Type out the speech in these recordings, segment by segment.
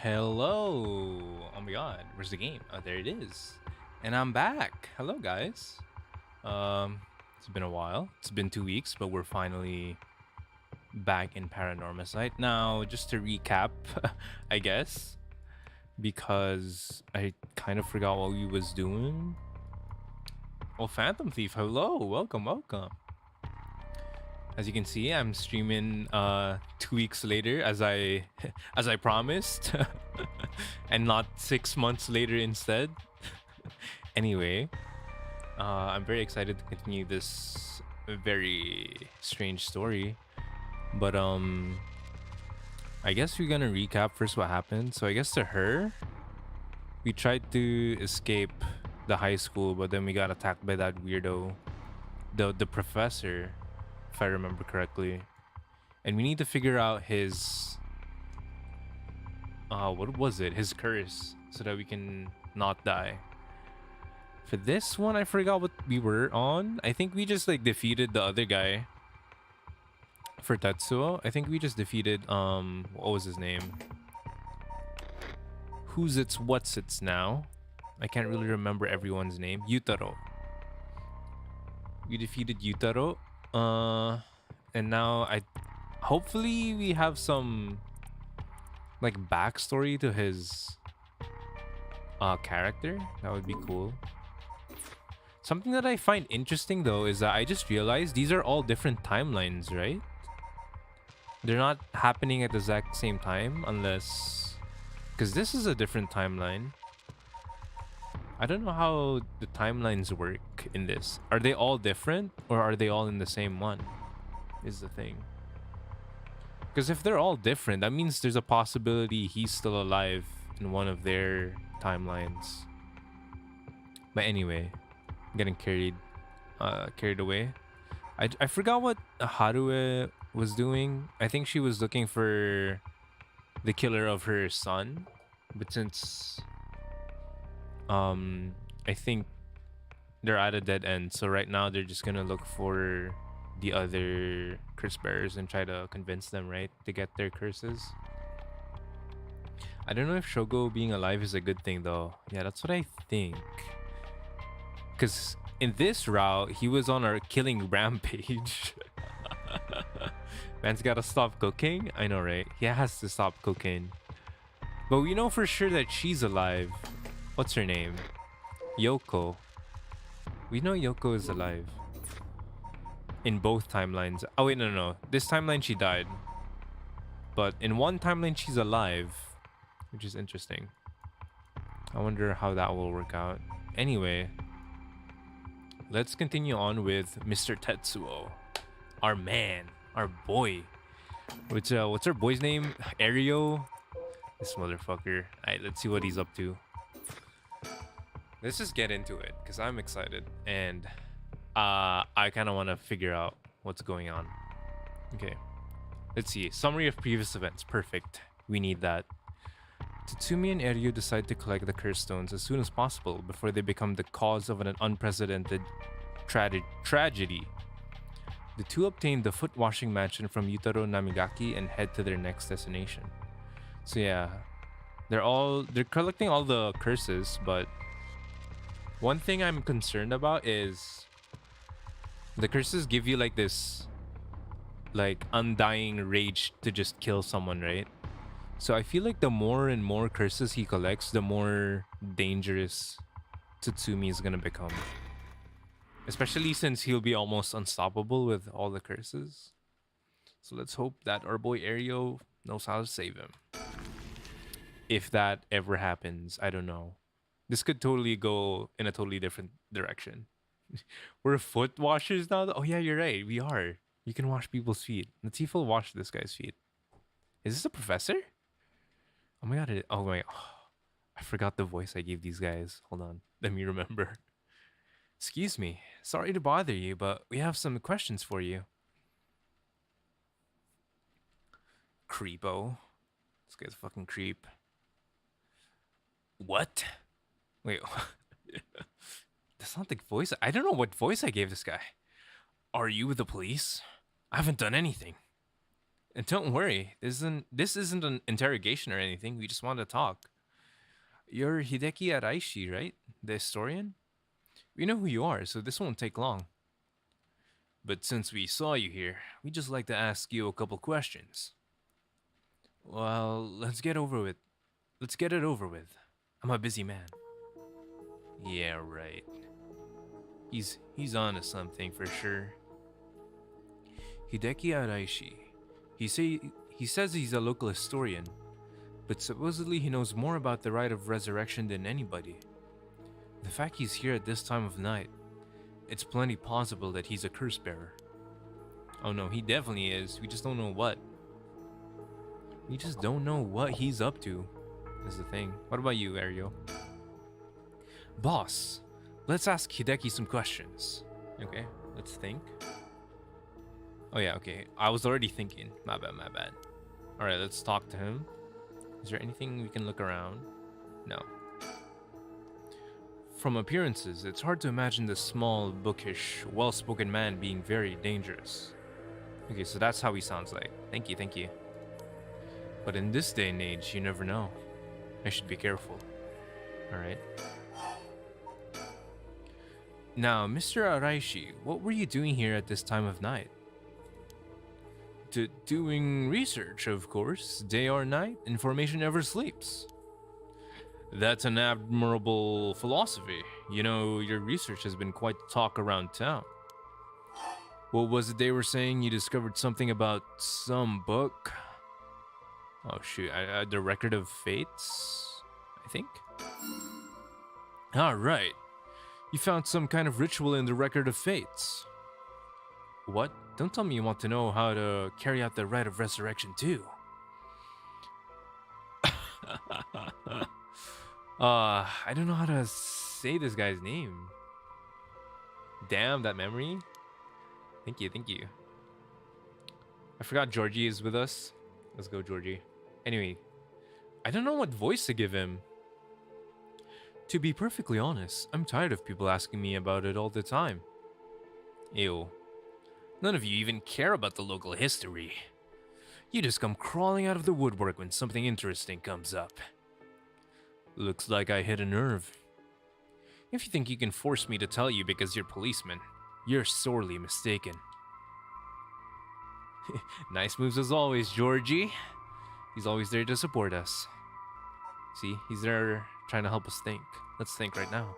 Hello. Oh my god, where's the game? Oh, there it is. And I'm back. Hello guys. It's been a while. It's been 2 weeks, but we're finally back in Paranormasight. Now, just to recap, I guess, because I kind of forgot what we was doing. Oh, Phantom Thief, hello. Welcome. As you can see, I'm streaming 2 weeks later as I as I promised. And not 6 months later instead. Anyway, I'm very excited to continue this very strange story. But I guess we're gonna recap first what happened. So I guess to her, we tried to escape the high school, but then we got attacked by that weirdo, the professor, if I remember correctly. And we need to figure out his what was it? His curse, so that we can not die. For this one, I forgot what we were on. I think we just like defeated the other guy. For Tetsuo, I think we just defeated what was his name? Who's its what's its now? I can't really remember everyone's name. Yutaro. We defeated Yutaro. And now hopefully we have some like backstory to his character. That would be cool. Something that I find interesting though is that I just realized these are all different timelines, right? They're not happening at the exact same time unless... Because this is a different timeline. I don't know how the timelines work in this. Are they all different or are they all in the same one? Is the thing. Because if they're all different, that means there's a possibility he's still alive in one of their timelines. But anyway, I'm getting carried away. I forgot what Harue was doing. I think she was looking for the killer of her son, but since I think they're at a dead end, so right now they're just gonna look for the other curse bearers and try to convince them, right, to get their curses. I don't know if Shogo being alive is a good thing though. Yeah, that's what I think, because in this route he was on our killing rampage. Man's gotta stop cooking. I know, right? He has to stop cooking. But we know for sure that she's alive. What's her name? Yoko. We know Yoko is alive. In both timelines. Oh wait, no. This timeline she died. But in one timeline she's alive. Which is interesting. I wonder how that will work out. Anyway. Let's continue on with Mr. Tetsuo. Our man. Our boy. What's our boy's name? Ario? This motherfucker. Alright, let's see what he's up to. Let's just get into it, because I'm excited. And I kind of want to figure out what's going on. Okay. Let's see. Summary of previous events. Perfect. We need that. Tatsumi and Ario decide to collect the curse stones as soon as possible before they become the cause of an unprecedented tragedy. The two obtain the foot washing mansion from Yutaro Namigaki and head to their next destination. So yeah, they're collecting all the curses, but one thing I'm concerned about is the curses give you like this like undying rage to just kill someone, right? So I feel like the more and more curses he collects, the more dangerous Tatsumi is gonna become. Especially since he'll be almost unstoppable with all the curses. So let's hope that our boy Ario knows how to save him. If that ever happens, I don't know. This could totally go in a totally different direction. We're foot washers now? Oh yeah, you're right. We are. You can wash people's feet. Let's see if we'll wash this guy's feet. Is this a professor? Oh my god. Oh my... Oh, I forgot the voice I gave these guys. Hold on. Let me remember. Excuse me. Sorry to bother you, but we have some questions for you. Creepo. This guy's a fucking creep. What? Wait. That's not the voice. I don't know what voice I gave this guy. Are you with the police? I haven't done anything. And don't worry, this isn't an interrogation or anything. We just want to talk. You're Hideki Araishi, right? The historian? We know who you are, so this won't take long. But since we saw you here, we'd just like to ask you a couple questions. Well, let's get over with. Let's get it over with. I'm a busy man. Yeah, right. He's on to something for sure. Hideki Araishi. He says he's a local historian, but supposedly he knows more about the rite of resurrection than anybody. The fact he's here at this time of night, it's plenty possible that he's a curse bearer. Oh no, he definitely is. We just don't know what. We just don't know what he's up to, is the thing. What about you, Ariel? Boss, let's ask Hideki some questions. Okay, let's think. Oh yeah, okay. I was already thinking. My bad, my bad. Alright, let's talk to him. Is there anything we can look around? No. From appearances, it's hard to imagine this small, bookish, well-spoken man being very dangerous. Okay, so that's how he sounds like. Thank you, thank you. But in this day and age, you never know. I should be careful. Alright. Now, Mr. Araishi, what were you doing here at this time of night? Doing research, of course. Day or night, information never sleeps. That's an admirable philosophy. You know, your research has been quite the talk around town. What was it they were saying? You discovered something about some book? Oh shoot, the Record of Fates, I think? Alright. You found some kind of ritual in the Record of Fates. What? Don't tell me you want to know how to carry out the rite of resurrection too. I don't know how to say this guy's name. Damn, that memory. Thank you, thank you. I forgot Georgie is with us. Let's go, Georgie. Anyway, I don't know what voice to give him. To be perfectly honest, I'm tired of people asking me about it all the time. Ew. None of you even care about the local history. You just come crawling out of the woodwork when something interesting comes up. Looks like I hit a nerve. If you think you can force me to tell you because you're policeman, you're sorely mistaken. Nice moves as always, Georgie. He's always there to support us. See, he's there trying to help us think. Let's think right now.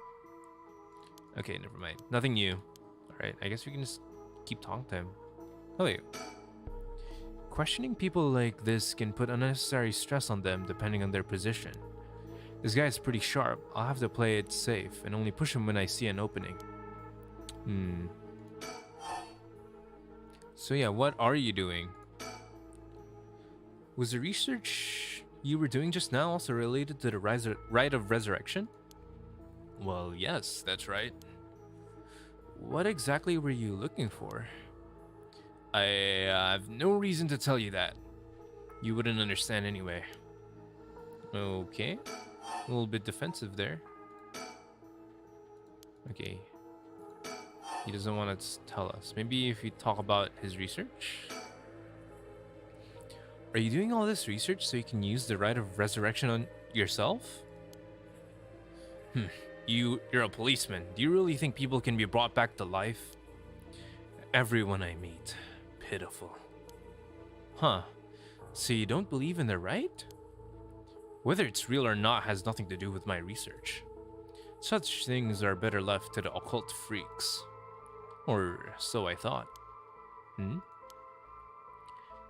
Okay, never mind. Nothing new. Alright, I guess we can just keep talking to him. Oh wait. Questioning people like this can put unnecessary stress on them depending on their position. This guy's pretty sharp. I'll have to play it safe and only push him when I see an opening. So yeah, what are you doing? Was the research you were doing just now also related to the rite of resurrection? Well, yes, that's right. What exactly were you looking for? I have no reason to tell you that. You wouldn't understand anyway. Okay. A little bit defensive there. Okay. He doesn't want to tell us. Maybe if you talk about his research? Are you doing all this research so you can use the rite of resurrection on yourself? You're a policeman. Do you really think people can be brought back to life? Everyone I meet. Pitiful. Huh. So you don't believe in the rite? Whether it's real or not has nothing to do with my research. Such things are better left to the occult freaks. Or so I thought.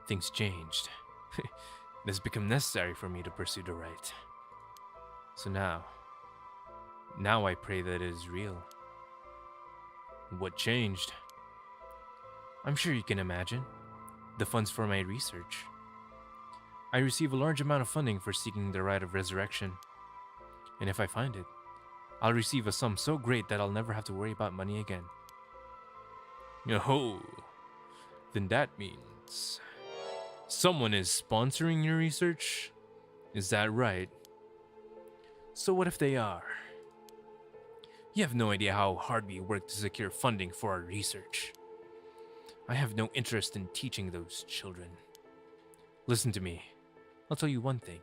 Things changed. It has become necessary for me to pursue the rite. So now I pray that it is real. What changed? I'm sure you can imagine. The funds for my research. I receive a large amount of funding for seeking the rite of resurrection. And if I find it, I'll receive a sum so great that I'll never have to worry about money again. Oh, then that means someone is sponsoring your research? Is that right? So what if they are? You have no idea how hard we work to secure funding for our research. I have no interest in teaching those children. Listen to me. I'll tell you one thing.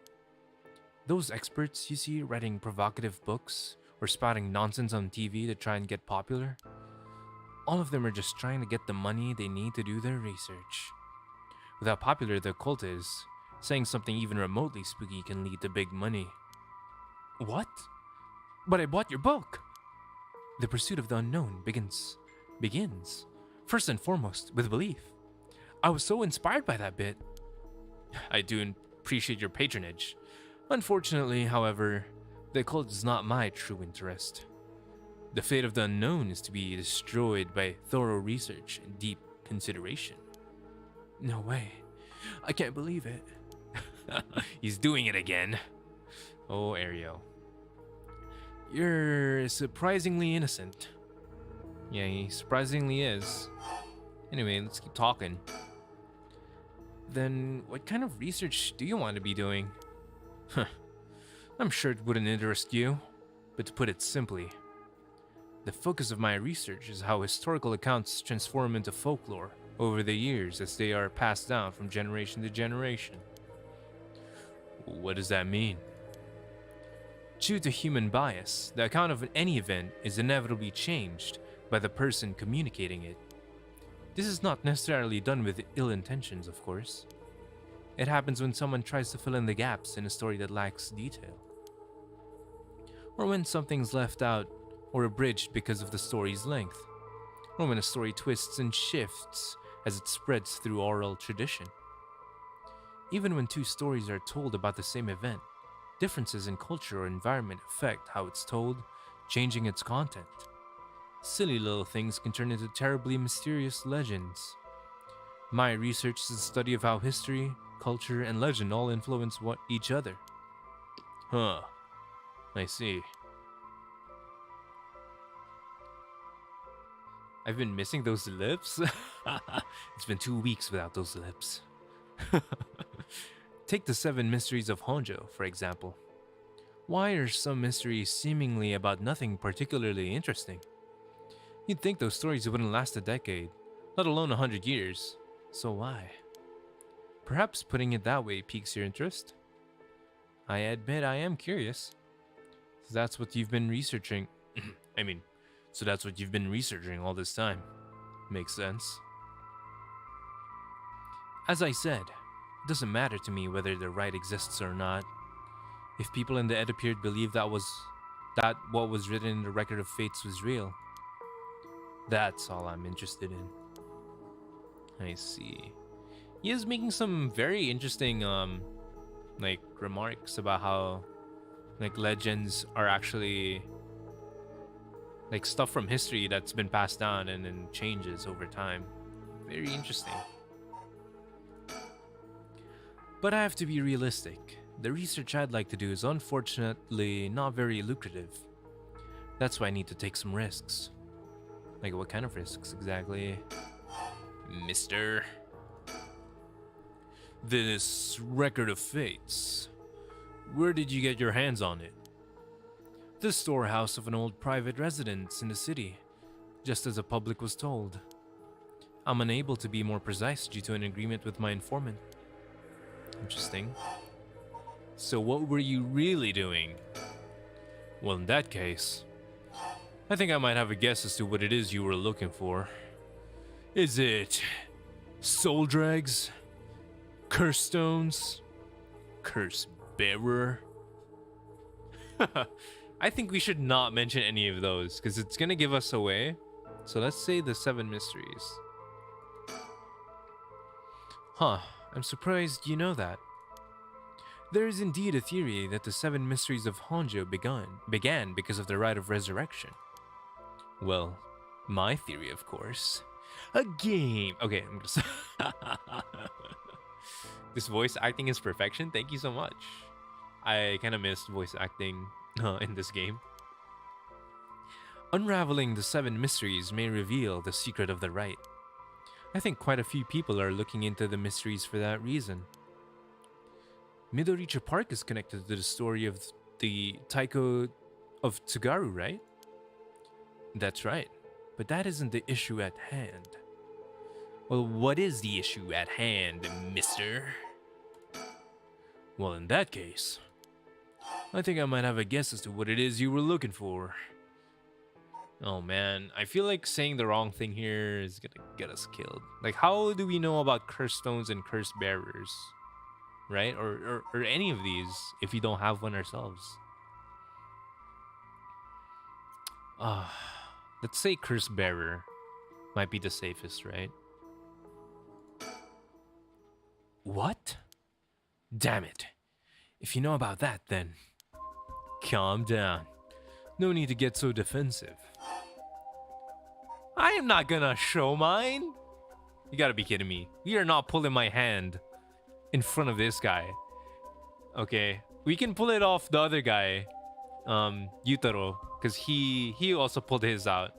Those experts you see writing provocative books or spouting nonsense on TV to try and get popular, all of them are just trying to get the money they need to do their research. With how popular the occult is, saying something even remotely spooky can lead to big money. What? But I bought your book! The pursuit of the unknown begins, first and foremost, with belief. I was so inspired by that bit. I do appreciate your patronage. Unfortunately, however, the occult is not my true interest. The fate of the unknown is to be destroyed by thorough research and deep consideration. No way. I can't believe it. He's doing it again. Oh, Ariel. You're surprisingly innocent. Yeah, he surprisingly is. Anyway, let's keep talking. Then, what kind of research do you want to be doing? I'm sure it wouldn't interest you, but to put it simply, the focus of my research is how historical accounts transform into folklore over the years as they are passed down from generation to generation. What does that mean? Due to human bias, the account of any event is inevitably changed by the person communicating it. This is not necessarily done with ill intentions, of course. It happens when someone tries to fill in the gaps in a story that lacks detail. Or when something's left out or abridged because of the story's length. Or when a story twists and shifts as it spreads through oral tradition. Even when two stories are told about the same event, differences in culture or environment affect how it's told, changing its content. Silly little things can turn into terribly mysterious legends. My research is a study of how history, culture, and legend all influence each other. Huh. I see. I've been missing those lips. It's been 2 weeks without those lips. Take the 7 mysteries of Honjo, for example. Why are some mysteries seemingly about nothing particularly interesting? You'd think those stories wouldn't last a decade, let alone 100 years. So why? Perhaps putting it that way piques your interest? I admit I am curious. So that's what you've been researching. So that's what you've been researching all this time. Makes sense. As I said, it doesn't matter to me whether the right exists or not. If people in the Edda period believe that what was written in the Record of Fates was real, that's all I'm interested in. I see. He is making some very interesting remarks about how legends are actually stuff from history that's been passed down and then changes over time. Very interesting. But I have to be realistic. The research I'd like to do is unfortunately not very lucrative. That's why I need to take some risks. Like what kind of risks exactly? Mister? This Record of Fates. Where did you get your hands on it? The storehouse of an old private residence in the city, just as the public was told. I'm unable to be more precise due to an agreement with my informant. Interesting. So what were you really doing? Well, in that case, I think I might have a guess as to what it is you were looking for. Is it soul dregs? Curse stones? Curse bearer? I think we should not mention any of those because it's gonna give us away. So let's say the 7 mysteries. Huh, I'm surprised you know that. There is indeed a theory that the 7 mysteries of Honjo began because of the rite of resurrection. Well, my theory, of course. A game! Okay, I'm just... This voice acting is perfection. Thank you so much. I kind of missed voice acting in this game. Unraveling the 7 mysteries may reveal the secret of the rite. I think quite a few people are looking into the mysteries for that reason. Midoricha Park is connected to the story of the Taiko of Tsugaru, right? That's right, but that isn't the issue at hand. Well, what is the issue at hand, mister? Well, in that case, I think I might have a guess as to what it is you were looking for. Oh man, I feel like saying the wrong thing here is gonna get us killed. Like, how do we know about curse stones and curse bearers? Right? Or any of these if we don't have one ourselves? Let's say curse bearer might be the safest, right? What? Damn it. If you know about that, then calm down. No need to get so defensive. I am not gonna show mine. You gotta be kidding me. We are not pulling my hand in front of this guy. Okay, we can pull it off the other guy, Yutaro, because he also pulled his out.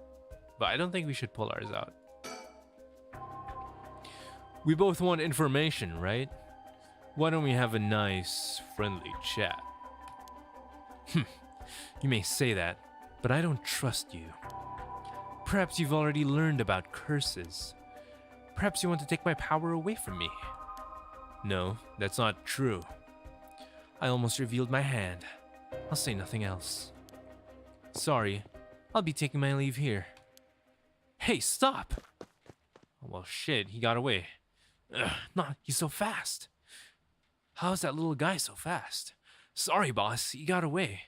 But I don't think we should pull ours out. We both want information, right? Why don't we have a nice, friendly chat? You may say that, but I don't trust you. Perhaps you've already learned about curses. Perhaps you want to take my power away from me. No, that's not true. I almost revealed my hand. I'll say nothing else. Sorry, I'll be taking my leave here. Hey, stop! Well, shit, he got away. No, he's so fast. How is that little guy so fast? Sorry, boss, he got away.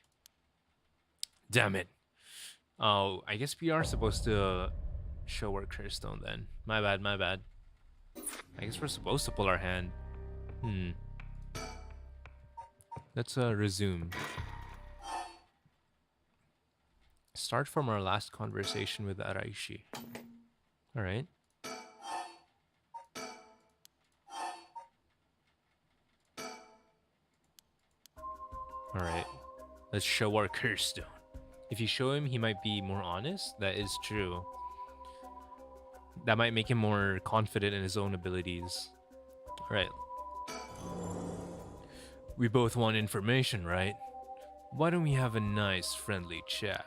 Damn it. Oh, I guess we are supposed to show our curse stone then. My bad, my bad. I guess we're supposed to pull our hand. Let's resume. Start from our last conversation with Araishi. Alright. Alright. Let's show our curse stone. If you show him, he might be more honest. That is true. That might make him more confident in his own abilities. Alright. We both want information, right? Why don't we have a nice, friendly chat?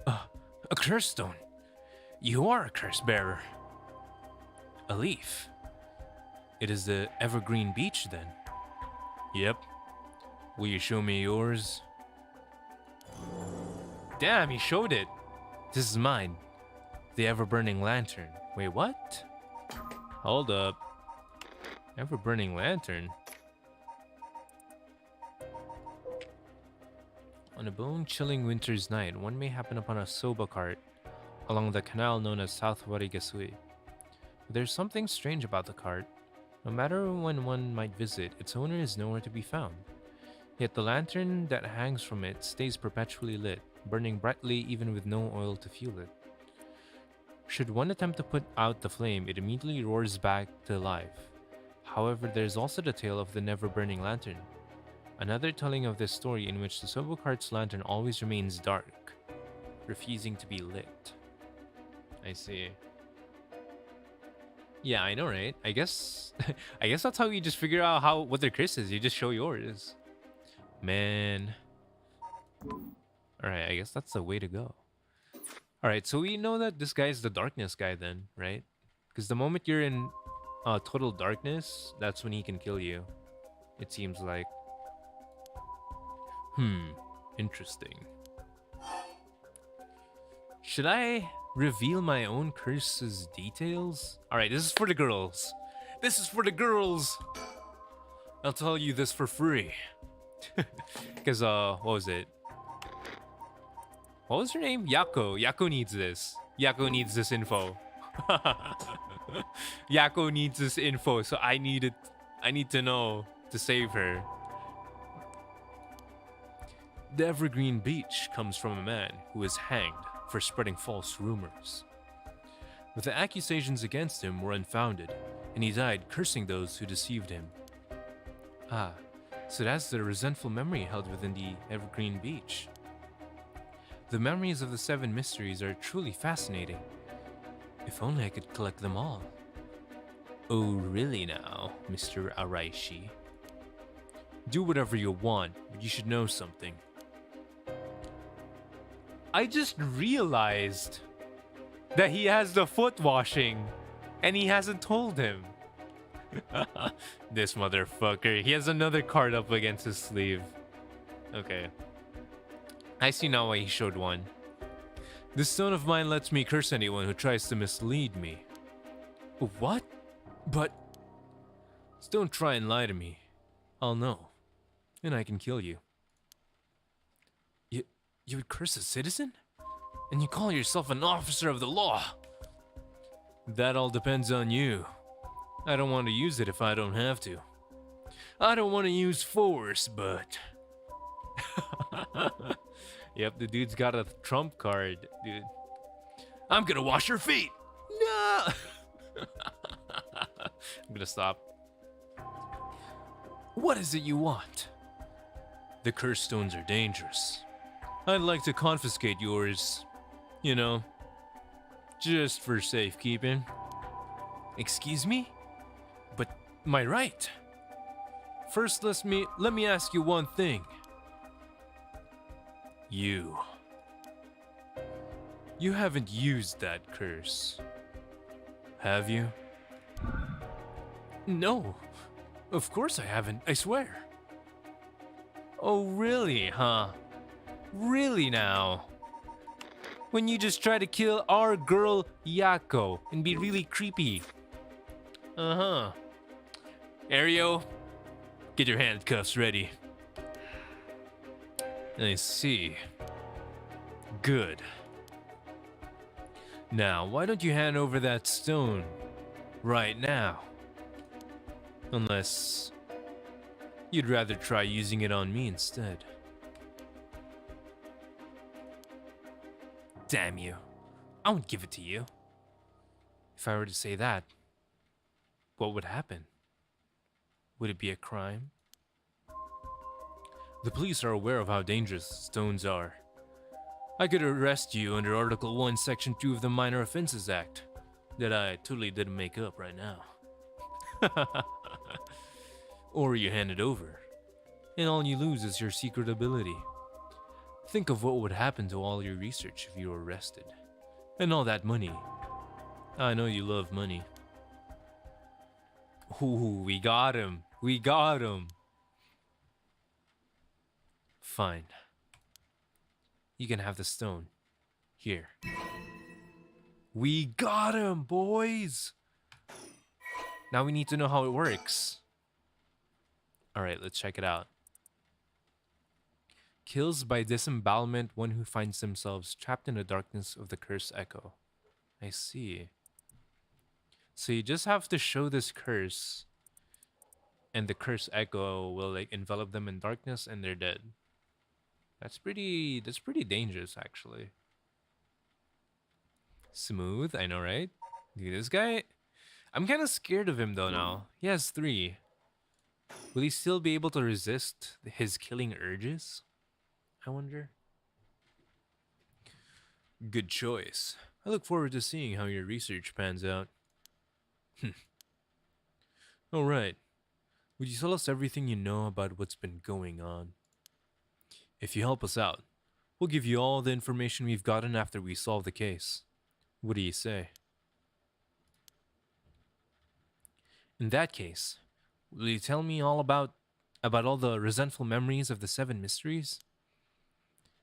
A curse stone. You are a curse bearer. A leaf. It is the evergreen beech, then. Yep. Will you show me yours? Damn, he showed it. This is mine. The ever-burning lantern. Wait, what? Hold up. Ever-burning lantern? On a bone-chilling winter's night, one may happen upon a soba cart along the canal known as South Warigasui. There's something strange about the cart. No matter when one might visit, its owner is nowhere to be found. Yet the lantern that hangs from it stays perpetually lit, burning brightly even with no oil to fuel it. Should one attempt to put out the flame, it immediately roars back to life. However, there's also the tale of the never-burning lantern. Another telling of this story in which the soba cart's lantern always remains dark, refusing to be lit. I see. Yeah, I know, right? I guess that's how you just figure out what their curse is. You just show yours. Man. Alright, I guess that's the way to go. Alright, so we know that this guy is the darkness guy then, right? Because the moment you're in total darkness, that's when he can kill you. It seems like. Interesting. Should I reveal my own curse's details? Alright, this is for the girls. This is for the girls! I'll tell you this for free. Because, what was it? What was her name? Yako. Yako needs this. Yako needs this info. Yako needs this info, so I need to know to save her. The evergreen beech comes from a man who is hanged for spreading false rumors. But the accusations against him were unfounded, and he died cursing those who deceived him. Ah, so that's the resentful memory held within the evergreen beech. The memories of the 7 mysteries are truly fascinating. If only I could collect them all. Oh, really now, Mr. Araishi? Do whatever you want, but you should know something. I just realized that he has the foot washing, and he hasn't told him. This motherfucker. He has another card up against his sleeve. Okay. I see now why he showed one. This stone of mine lets me curse anyone who tries to mislead me. What? But... Don't try and lie to me. I'll know. And I can kill you. You would curse a citizen? And you call yourself an officer of the law? That all depends on you. I don't want to use it if I don't have to. I don't want to use force, but... Yep, the dude's got a trump card, dude. I'm gonna wash your feet! No! I'm gonna stop. What is it you want? The curse stones are dangerous. I'd like to confiscate yours. You know, just for safekeeping. Excuse me? But my right. First, let me ask you one thing. You haven't used that curse, have you? No, of course I haven't, I swear. Oh really, huh? Really now? When you just try to kill our girl Yako and be really creepy. Uh-huh. Ario, get your handcuffs ready. I see. Good. Now, why don't you hand over that stone right now? Unless you'd rather try using it on me instead. Damn you. I won't give it to you. If I were to say that, what would happen? Would it be a crime? The police are aware of how dangerous stones are. I could arrest you under Article 1, Section 2 of the Minor Offenses Act. That I totally didn't make up right now. Or you hand it over, and all you lose is your secret ability. Think of what would happen to all your research if you were arrested. And all that money. I know you love money. Ooh, we got him. We got him. Fine. You can have the stone. Here. We got him, boys! Now we need to know how it works. Alright, let's check it out. Kills by disembowelment one who finds themselves trapped in the darkness of the curse echo. I see. So you just have to show this curse, and the curse echo will like envelop them in darkness and they're dead. That's pretty dangerous actually. Smooth, I know, right? Dude, this guy, I'm kind of scared of him though now. He has 3. Will he still be able to resist his killing urges? I wonder. Good choice. I look forward to seeing how your research pans out. Alright. Would you tell us everything you know about what's been going on? If you help us out, we'll give you all the information we've gotten after we solve the case. What do you say? In that case, will you tell me all about all the resentful memories of the 7 mysteries?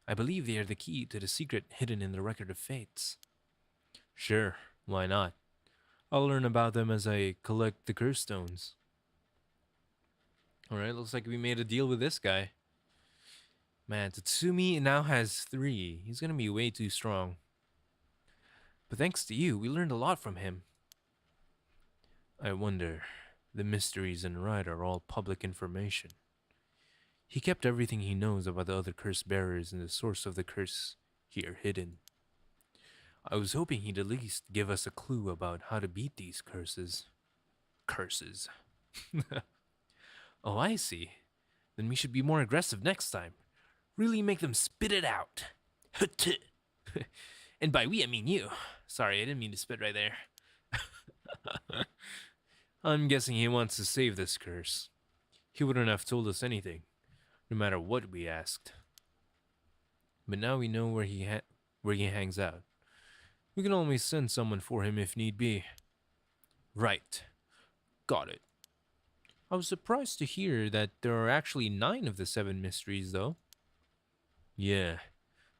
I believe they are the key to the secret hidden in the Record of Fates. Sure, why not? I'll learn about them as I collect the curse stones. Alright, looks like we made a deal with this guy. Man, Tatsumi now has 3. He's gonna be way too strong. But thanks to you, we learned a lot from him. I wonder, the mysteries in Ride are all public information. He kept everything he knows about the other curse bearers and the source of the curse here hidden. I was hoping he'd at least give us a clue about how to beat these curses. Curses. Oh, I see. Then we should be more aggressive next time. Really make them spit it out. And by we, I mean you. Sorry, I didn't mean to spit right there. I'm guessing he wants to save this curse. He wouldn't have told us anything, no matter what we asked. But now we know where he hangs out. We can always send someone for him if need be. Right. Got it. I was surprised to hear that there are actually 9 of the 7 mysteries, though. Yeah,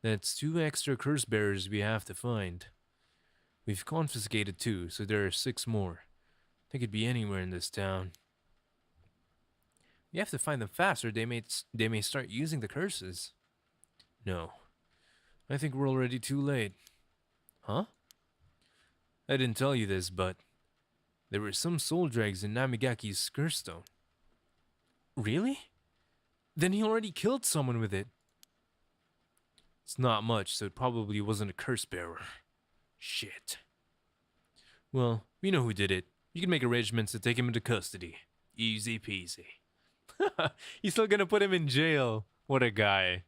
that's 2 extra curse bearers we have to find. We've confiscated 2, so there are 6 more. They could be anywhere in this town. We have to find them fast, or they may start using the curses. No, I think we're already too late. Huh? I didn't tell you this, but there were some soul dregs in Namigaki's curse stone. Really? Then he already killed someone with it. It's not much, so it probably wasn't a curse bearer. Shit. Well, we know who did it. You can make arrangements to take him into custody. Easy peasy. He's still gonna put him in jail. What a guy.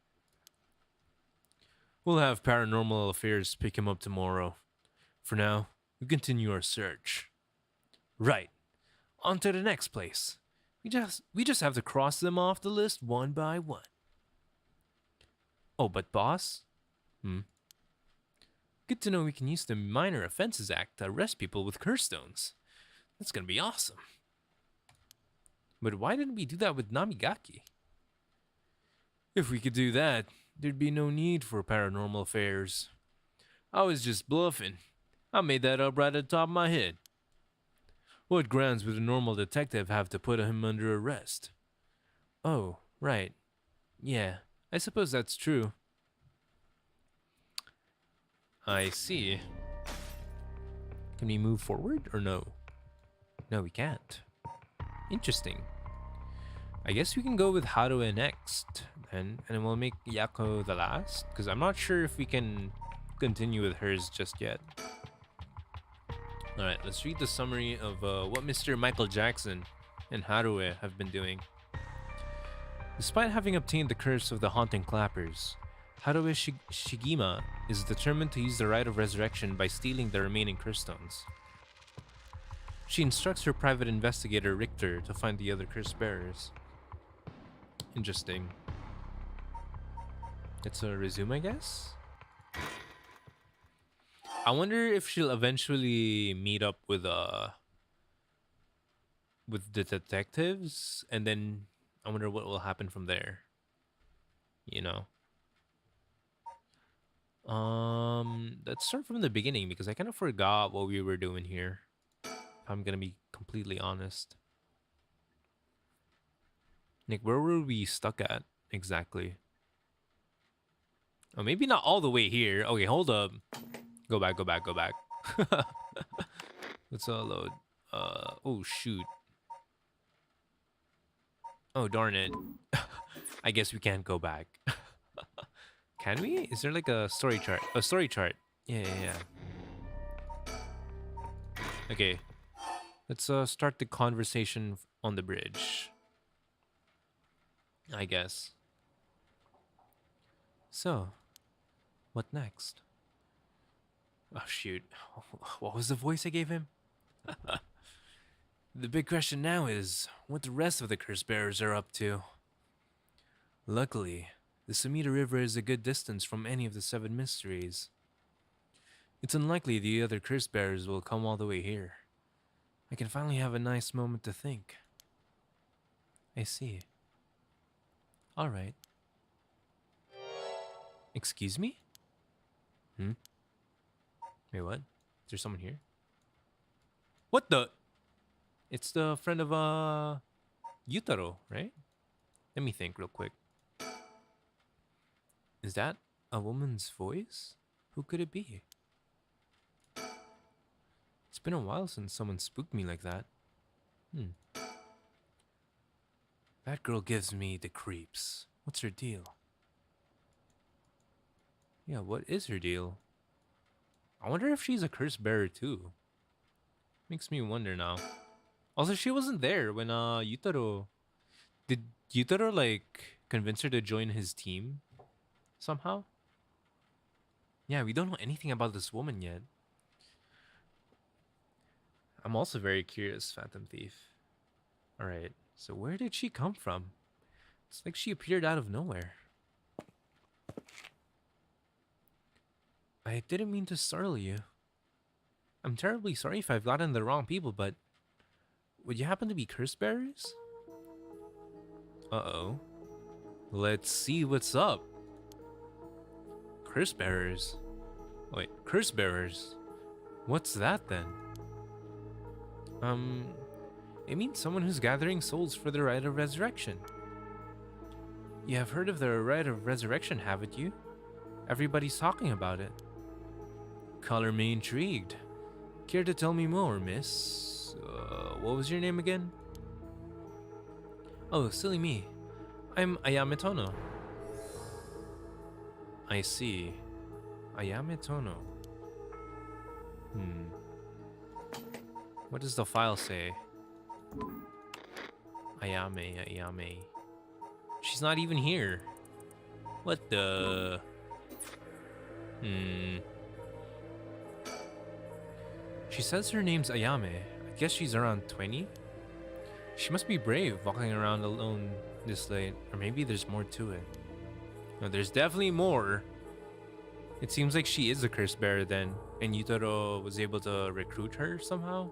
We'll have Paranormal Affairs pick him up tomorrow. For now, we continue our search. Right. On to the next place. We just have to cross them off the list one by one. Oh, but boss? Good to know we can use the Minor Offenses Act to arrest people with curse stones. That's gonna be awesome. But why didn't we do that with Namigaki? If we could do that, there'd be no need for Paranormal Affairs. I was just bluffing. I made that up right at the top of my head. What grounds would a normal detective have to put him under arrest? Oh, right. Yeah, I suppose that's true. I see. Can we move forward or no? No, we can't. Interesting. I guess we can go with Haruo next, and we'll make Yako the last, because I'm not sure if we can continue with hers just yet. Alright, let's read the summary of what Mr. Michael Jackson and Haruo have been doing. Despite having obtained the curse of the Haunting Clappers, Haruo Shigima is determined to use the Rite of Resurrection by stealing the remaining curse stones. She instructs her private investigator Richter to find the other curse bearers. Interesting. It's a resume, I guess? I wonder if she'll eventually meet up with the detectives, and then I wonder what will happen from there. You know. Let's start from the beginning because I kind of forgot what we were doing here. If I'm gonna be completely honest. Nick, where were we stuck at exactly? Oh, maybe not all the way here. Okay, hold up. Go back. Let's load. Oh shoot. Oh darn it. I guess we can't go back. Can we? Is there like a story chart? A story chart. Yeah. Okay. Let's start the conversation on the bridge. I guess. So, what next? Oh shoot. What was the voice I gave him? The big question now is what the rest of the curse bearers are up to. Luckily, the Sumida River is a good distance from any of the 7 mysteries. It's unlikely the other curse bearers will come all the way here. I can finally have a nice moment to think. I see. Alright. Excuse me? Wait, what? Is there someone here? What the? It's the friend of, Yutaro, right? Let me think real quick. Is that a woman's voice? Who could it be? It's been a while since someone spooked me like that. That girl gives me the creeps. What's her deal? Yeah, what is her deal? I wonder if she's a curse bearer too. Makes me wonder now. Also, she wasn't there when Yutaro... Did Yutaro like convince her to join his team? Somehow? Yeah, we don't know anything about this woman yet. I'm also very curious, Phantom Thief. Alright, so where did she come from? It's like she appeared out of nowhere. I didn't mean to startle you. I'm terribly sorry if I've gotten the wrong people, but... Would you happen to be curse bearers? Uh-oh. Let's see what's up. Curse bearers. Wait, curse bearers? What's that then? It means someone who's gathering souls for the rite of resurrection. You have heard of the rite of resurrection, haven't you? Everybody's talking about it. Color me intrigued. Care to tell me more, miss? What was your name again? Oh, silly me. I'm Ayame Tono. I see. Ayame Tono. What does the file say? Ayame. She's not even here. What the? She says her name's Ayame. I guess she's around 20? She must be brave walking around alone this late. Or maybe there's more to it. No, there's definitely more. It seems like she is a curse bearer then, and Yutaro was able to recruit her somehow.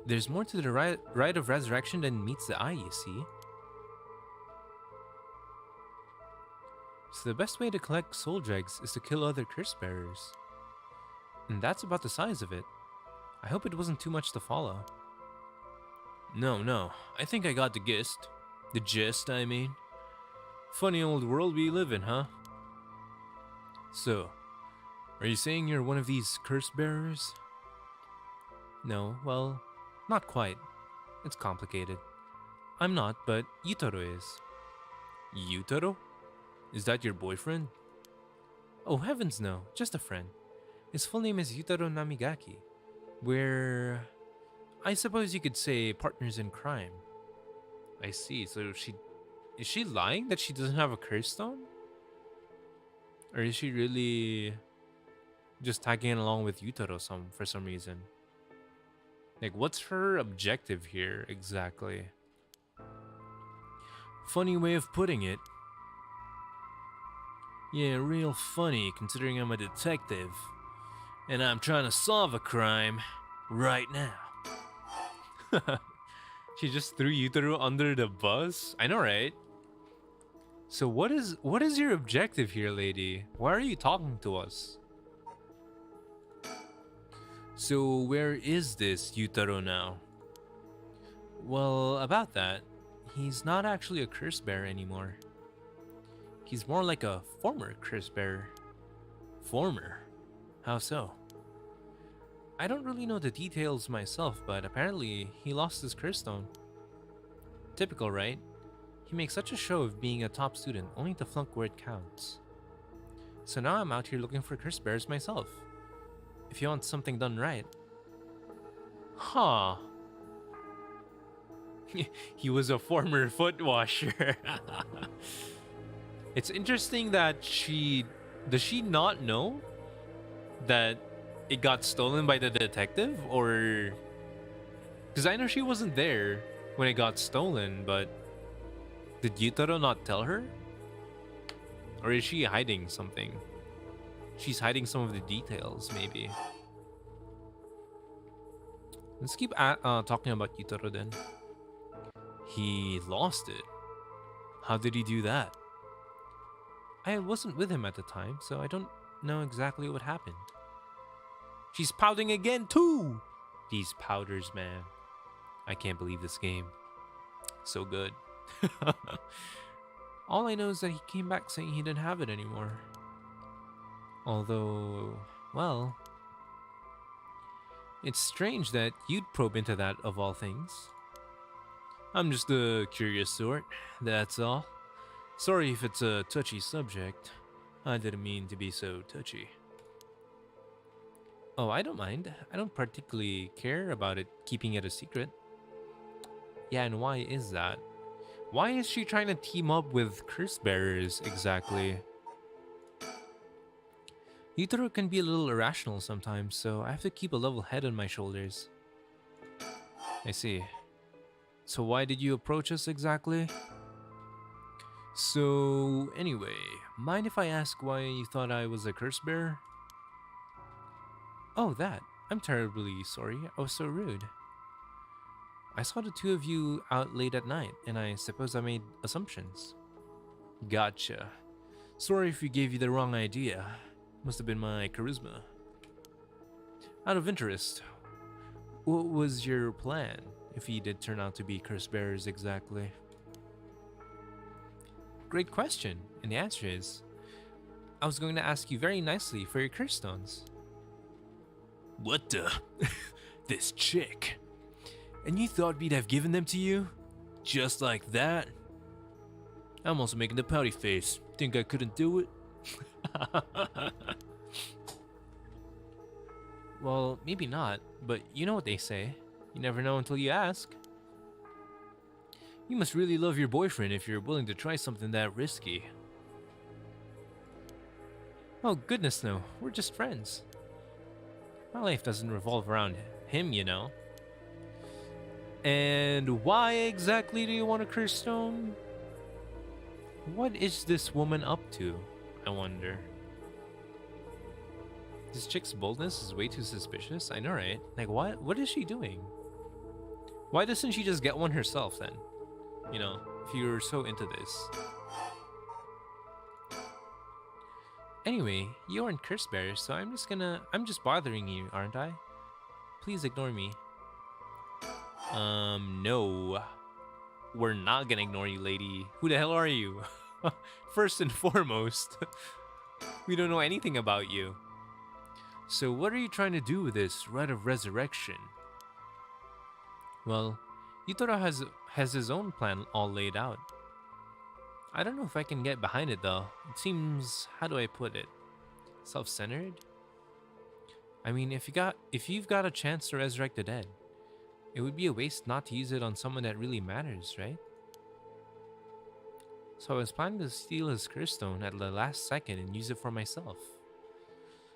There's more to the rite of resurrection than meets the eye, you see. So the best way to collect soul dregs is to kill other curse bearers. And that's about the size of it. I hope it wasn't too much to follow. No, I think I got the gist. The gist, I mean. Funny old world we live in, huh? So, are you saying you're one of these curse bearers? No, well, not quite. It's complicated. I'm not, but Yutaro is. Yutaro? Is that your boyfriend? Oh, heavens no, just a friend. His full name is Yutaro Namigaki. We're, I suppose you could say, partners in crime. I see, so is she lying that she doesn't have a curse stone? Or is she really just tagging along with Yutaro for some reason? Like, what's her objective here exactly? Funny way of putting it. Yeah, real funny considering I'm a detective. And I'm trying to solve a crime right now. She just threw Yutaro under the bus? I know, right? So what is your objective here, lady? Why are you talking to us? So where is this Yutaro now? Well, about that, he's not actually a curse bearer anymore. He's more like a former curse bearer. Former? How so? I don't really know the details myself, but apparently he lost his curse stone. Typical, right? He makes such a show of being a top student, only to flunk where it counts. So now I'm out here looking for curse bearers myself. If you want something done right. Huh. He was a former foot washer. It's interesting that does she not know that it got stolen by the detective? Or, because I know she wasn't there when it got stolen, but did Yutaro not tell her? Or is she hiding something? She's hiding some of the details, maybe. Let's keep talking about Yutaro then. He lost it. How did he do that? I wasn't with him at the time, so I don't know exactly what happened. She's pouting again too! These powders, man. I can't believe this game. So good. All I know is that he came back saying he didn't have it anymore. Although, well, it's strange that you'd probe into that of all things. I'm just a curious sort, that's all. Sorry if it's a touchy subject. I didn't mean to be so touchy. Oh, I don't mind. I don't particularly care about it keeping it a secret. Yeah, and why is that? Why is she trying to team up with curse bearers exactly? Yutaro can be a little irrational sometimes, so I have to keep a level head on my shoulders. I see. So why did you approach us exactly? So, anyway, mind if I ask why you thought I was a curse bearer? Oh, that. I'm terribly sorry. I was so rude. I saw the two of you out late at night, and I suppose I made assumptions. Gotcha. Sorry if we gave you the wrong idea. Must have been my charisma. Out of interest, what was your plan, if he did turn out to be curse bearers exactly? Great question, and the answer is, I was going to ask you very nicely for your curse stones. What the? This chick. And you thought we'd have given them to you? Just like that? I'm also making the pouty face. Think I couldn't do it? Well, maybe not, but you know what they say. You never know until you ask. You must really love your boyfriend if you're willing to try something that risky. Oh goodness no, we're just friends. My life doesn't revolve around him, you know. And why exactly do you want a curse stone? What is this woman up to, I wonder? This chick's boldness is way too suspicious. I know, right? Like, what is she doing? Why doesn't she just get one herself then? You know, if you're so into this. Anyway, you aren't curse bearers, so I'm just bothering you, aren't I? Please ignore me. No. We're not gonna ignore you, lady. Who the hell are you? First and foremost, we don't know anything about you. So what are you trying to do with this rite of resurrection? Well, Yutaro has his own plan all laid out. I don't know if I can get behind it though. It seems, how do I put it? Self-centered? I mean, if you've got a chance to resurrect the dead, it would be a waste not to use it on someone that really matters, right? So I was planning to steal his curse stone at the last second and use it for myself.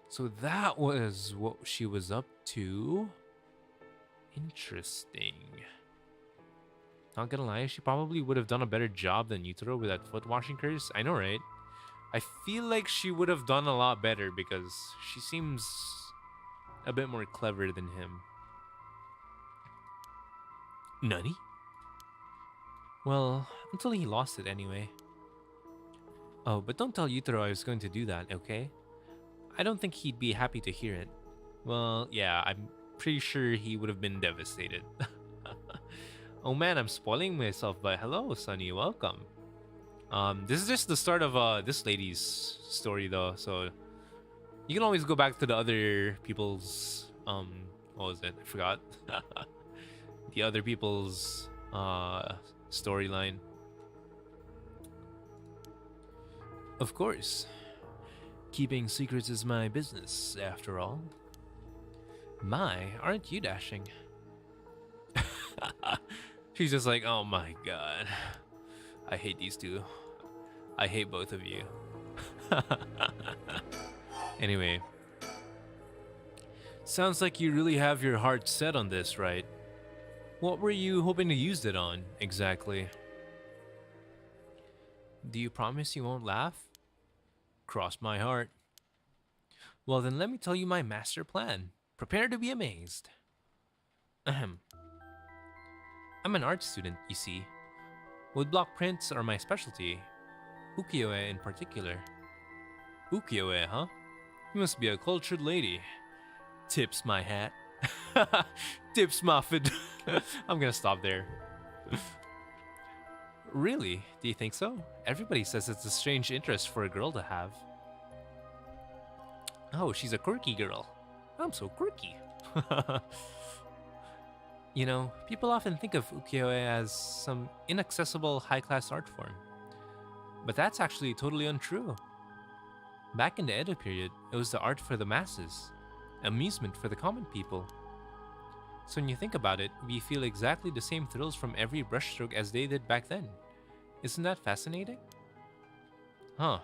So that was what she was up to. Interesting. Not gonna lie, she probably would have done a better job than Yutaro with that foot washing curse. I know, right? I feel like she would have done a lot better because she seems a bit more clever than him. Nani? Well, until he lost it anyway. Oh, but don't tell Yutaro I was going to do that, okay? I don't think he'd be happy to hear it. Well, yeah, I'm pretty sure he would have been devastated. Oh man, I'm spoiling myself, but hello, Sunny, welcome. This is just the start of this lady's story though, so you can always go back to the other people's what was it? I forgot. The other people's storyline. Of course. Keeping secrets is my business, after all. My, aren't you dashing? She's just like, oh my god. I hate these two. I hate both of you. Anyway. Sounds like you really have your heart set on this, right? What were you hoping to use it on, exactly? Do you promise you won't laugh? Cross my heart. Well then let me tell you my master plan. Prepare to be amazed. Ahem. I'm an art student, you see. Woodblock prints are my specialty. Ukiyo-e in particular. Ukiyo-e, huh? You must be a cultured lady. Tips my hat. Tips my fed. I'm gonna stop there. Really? Do you think so? Everybody says it's a strange interest for a girl to have. Oh, she's a quirky girl. I'm so quirky. You know, people often think of ukiyo-e as some inaccessible high-class art form. But that's actually totally untrue. Back in the Edo period, it was the art for the masses, amusement for the common people. So when you think about it, we feel exactly the same thrills from every brushstroke as they did back then. Isn't that fascinating? Huh.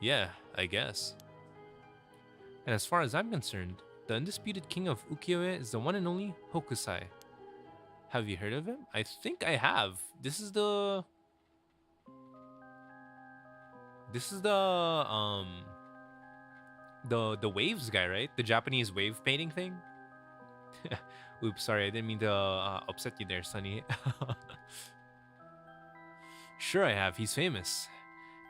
Yeah, I guess. And as far as I'm concerned, the undisputed king of ukiyo-e is the one and only Hokusai. Have you heard of him? I think I have. This is the the waves guy, right? The Japanese wave painting thing. Oops, sorry, I didn't mean to upset you there, Sonny. Sure, I have. He's famous.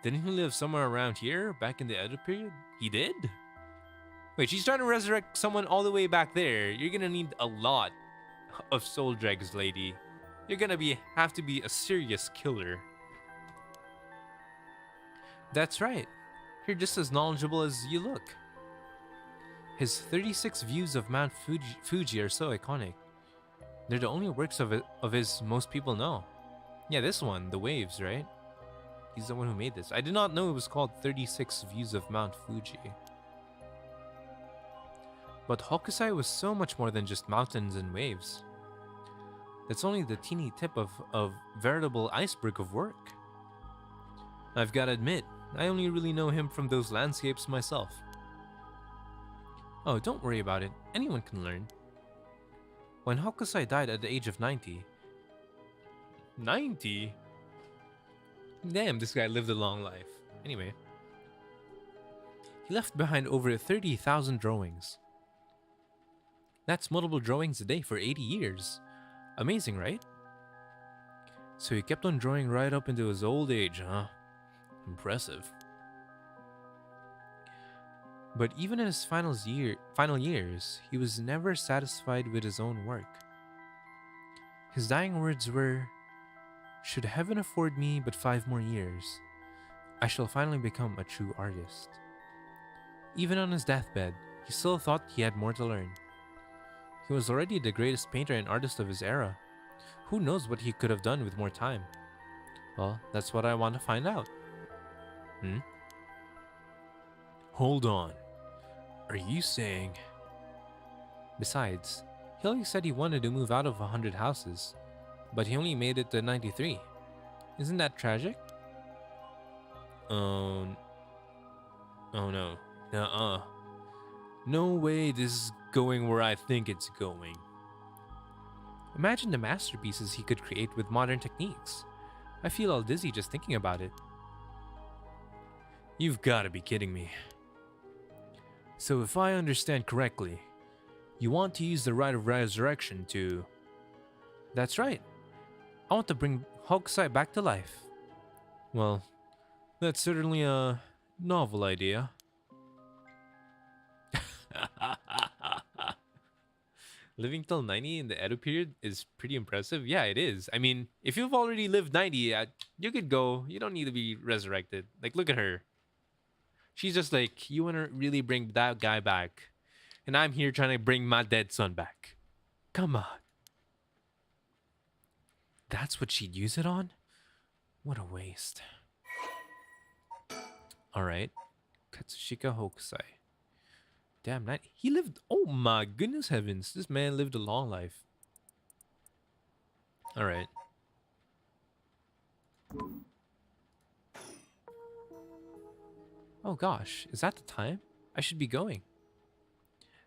Didn't he live somewhere around here back in the Edo period? He did? Wait, she's trying to resurrect someone all the way back there. You're gonna need a lot of soul dregs, lady. You're gonna have to be a serious killer. That's right. You're just as knowledgeable as you look. His 36 views of Mount Fuji are so iconic. They're the only works of his most people know. Yeah, this one, the waves, right? He's the one who made this. I did not know it was called 36 Views of Mount Fuji. But Hokusai was so much more than just mountains and waves. That's only the teeny tip of veritable iceberg of work. I've got to admit, I only really know him from those landscapes myself. Oh, don't worry about it. Anyone can learn. When Hokusai died at the age of 90... 90? Damn, this guy lived a long life. Anyway. He left behind over 30,000 drawings. That's multiple drawings a day for 80 years. Amazing, right? So he kept on drawing right up into his old age, huh? Impressive. But even in his final years, he was never satisfied with his own work. His dying words were, "Should heaven afford me but 5 more years, I shall finally become a true artist." Even on his deathbed, he still thought he had more to learn. He was already the greatest painter and artist of his era. Who knows what he could have done with more time? Well, that's what I want to find out. Hold on. Are you saying... Besides, he always said he wanted to move out of 100 houses, but he only made it to 93. Isn't that tragic? Oh no. Nuh-uh. No way this is going where I think it's going. Imagine the masterpieces he could create with modern techniques. I feel all dizzy just thinking about it. You've got to be kidding me. So if I understand correctly, you want to use the rite of resurrection to... That's right. I want to bring Hokusai back to life. Well, that's certainly a novel idea. Living till 90 in the Edo period is pretty impressive. Yeah, it is. I mean, if you've already lived 90, you could go. You don't need to be resurrected. Like, look at her. She's just like, you want to really bring that guy back. And I'm here trying to bring my dead son back. Come on. That's what she'd use it on? What a waste. Alright. Katsushika Hokusai. Damn, he lived... Oh my goodness heavens. This man lived a long life. Alright. Oh gosh, is that the time? I should be going.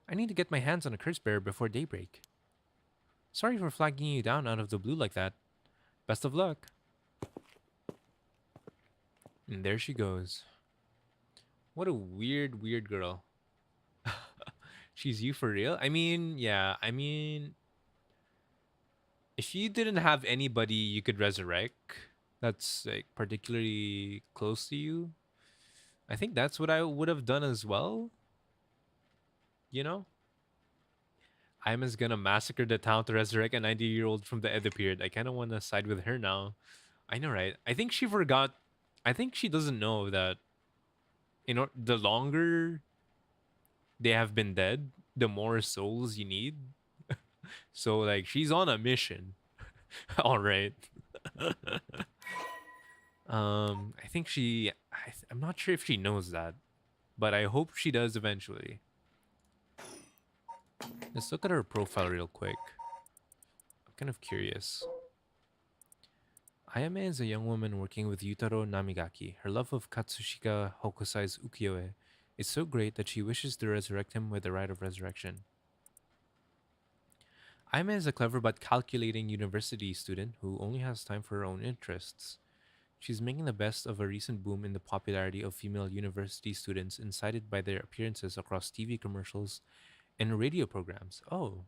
I need to get my hands on a curse bearer before daybreak. Sorry for flagging you down out of the blue like that. Best of luck. And there she goes. What a weird girl. She's you for real? I mean, yeah, if you didn't have anybody you could resurrect that's like particularly close to you, I think that's what I would have done as well. You know? I'm just gonna massacre the town to resurrect a 90-year-old from the Edo period. I kind of want to side with her now. I know, right? I think she forgot. I think she doesn't know that, you know, the longer they have been dead, the more souls you need. So, like, she's on a mission. All right. I think I'm not sure if she knows that, but I hope she does eventually. Let's look at her profile real quick. I'm kind of curious. Ayame is a young woman working with Yutaro Namigaki. Her love of Katsushika Hokusai's ukiyo-e is so great that she wishes to resurrect him with the rite of resurrection. Ayame is a clever but calculating university student who only has time for her own interests. She's making the best of a recent boom in the popularity of female university students, incited by their appearances across TV commercials and radio programs. Oh,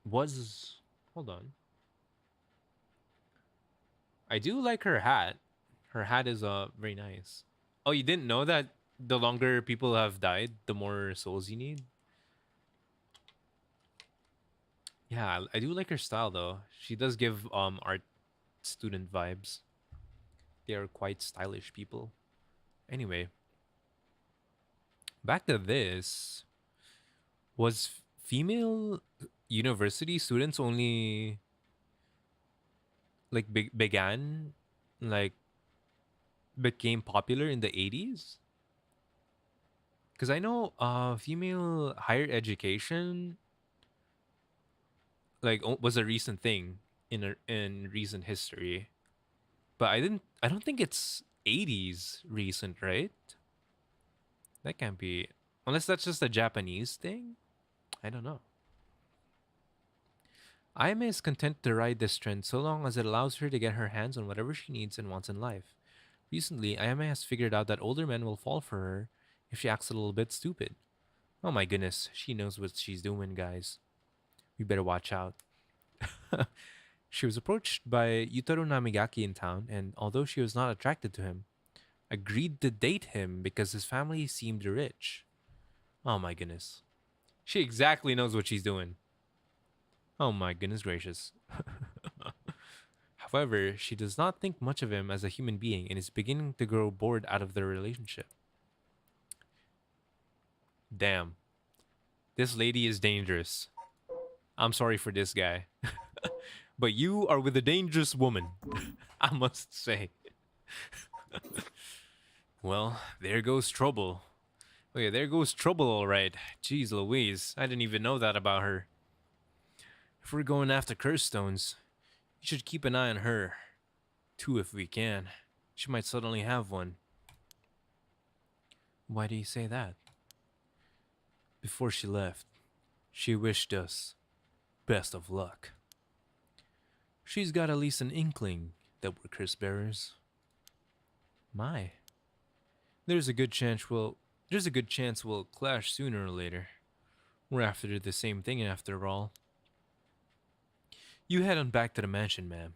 was... Hold on. I do like her hat. Her hat is very nice. Oh, you didn't know that the longer people have died, the more souls you need? Yeah, I do like her style though. She does give art student vibes. They are quite stylish people. Anyway, back to this. Was female university students only like began like became popular in the 80s? Because I know female higher education like was a recent thing in recent history. But I don't think it's 80s recent, right? That can't be, unless that's just a Japanese thing. I don't know. Ayame is content to ride this trend so long as it allows her to get her hands on whatever she needs and wants in life. Recently, Ayame has figured out that older men will fall for her if she acts a little bit stupid. Oh my goodness, she knows what she's doing, guys. We better watch out. She was approached by Yutaro Namigaki in town, and although she was not attracted to him, agreed to date him because his family seemed rich. Oh my goodness. She exactly knows what she's doing. Oh my goodness gracious. However, she does not think much of him as a human being and is beginning to grow bored out of their relationship. Damn. This lady is dangerous. I'm sorry for this guy. But you are with a dangerous woman, I must say. Well, there goes trouble. Oh yeah, there goes trouble, all right. Jeez Louise, I didn't even know that about her. If we're going after curse stones, you should keep an eye on her, too, if we can. She might suddenly have one. Why do you say that? Before she left, she wished us best of luck. She's got at least an inkling that we're curse bearers. My, there's a good chance we'll clash sooner or later. We're after the same thing after all. You head on back to the mansion, ma'am.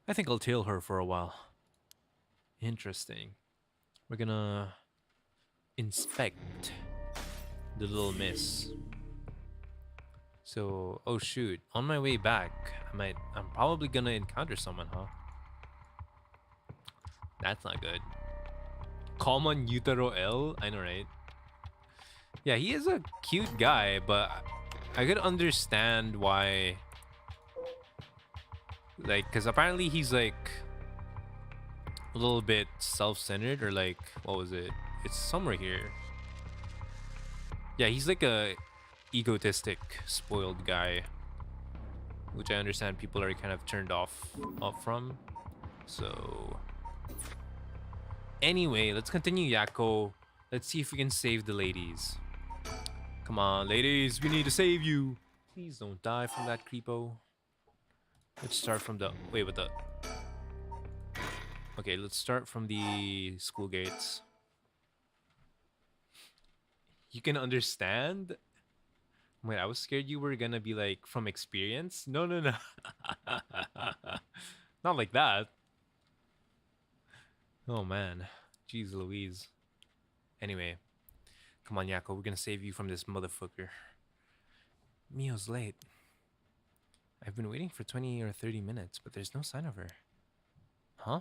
I think I'll tail her for a while. Interesting. We're gonna inspect the little miss. So, oh shoot, on my way back, I'm probably gonna encounter someone, huh? That's not good. Common Yutaro L? I know, right? Yeah, he is a cute guy, but I could understand why. Like, because apparently he's like a little bit self-centered, or like, what was it? It's somewhere here. Yeah, he's like a egotistic, spoiled guy, which I understand people are kind of turned off from. So, anyway, let's continue Yako. Let's see if we can save the ladies. Come on, ladies, we need to save you. Please don't die from that creepo. Let's start from the... Wait, what the... Okay, let's start from the school gates. You can understand? Wait, I was scared you were gonna be like, from experience? No, no, no. Not like that. Oh, man. Jeez Louise. Anyway. Come on, Yako. We're gonna save you from this motherfucker. Mio's late. I've been waiting for 20 or 30 minutes, but there's no sign of her. Huh?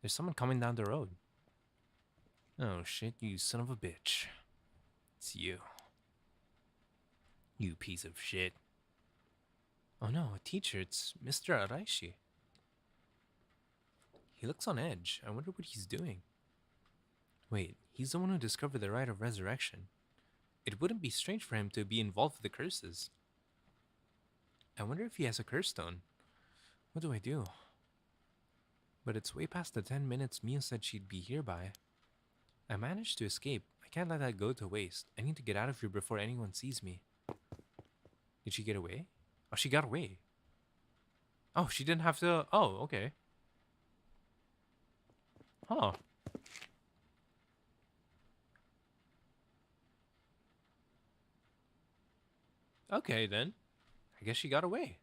There's someone coming down the road. Oh shit, you son of a bitch. It's you. You piece of shit. Oh no, a teacher. It's Mr. Araishi. He looks on edge. I wonder what he's doing. Wait, he's the one who discovered the rite of resurrection. It wouldn't be strange for him to be involved with the curses. I wonder if he has a curse stone. What do I do? But it's way past the 10 minutes Mia said she'd be here by. I managed to escape. I can't let that go to waste. I need to get out of here before anyone sees me. Did she get away? Oh, she got away. Oh, she didn't have to... Oh, okay. Huh. Okay, then. I guess she got away.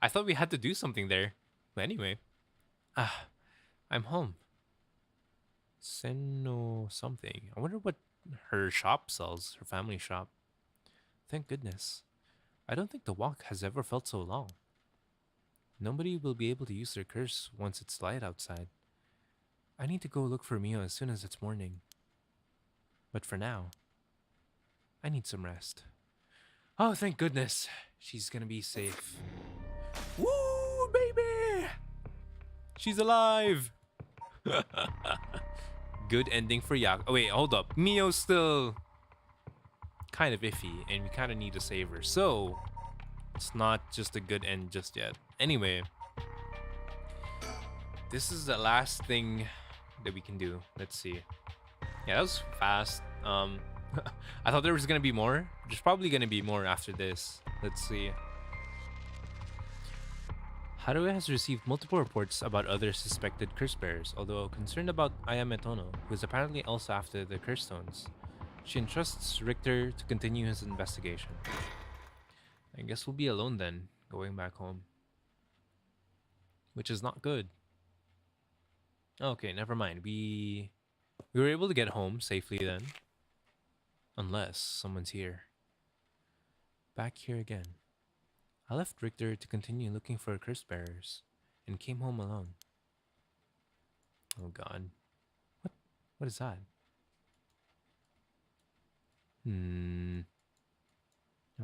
I thought we had to do something there. But anyway. Ah, I'm home. Senno something. I wonder what her shop sells, her family shop. Thank goodness. I don't think the walk has ever felt so long. Nobody will be able to use their curse once it's light outside. I need to go look for Mio as soon as it's morning. But for now, I need some rest. Oh, thank goodness. She's gonna be safe. Woo, baby! She's alive! Good ending for Yak. Oh, wait, hold up. Mio's still kind of iffy, and we kind of need to save her. So, it's not just a good end just yet. Anyway, this is the last thing that we can do. Let's see. Yeah, that was fast. I thought there was gonna be more. There's probably gonna be more after this. Let's see. Haruo has received multiple reports about other suspected curse bearers, although concerned about Ayame Tono, who is apparently also after the curse stones. She entrusts Richter to continue his investigation. I guess we'll be alone then, going back home. Which is not good. Okay, never mind. We were able to get home safely then. Unless someone's here. Back here again. I left Richter to continue looking for curse bearers and came home alone. Oh god. What is that?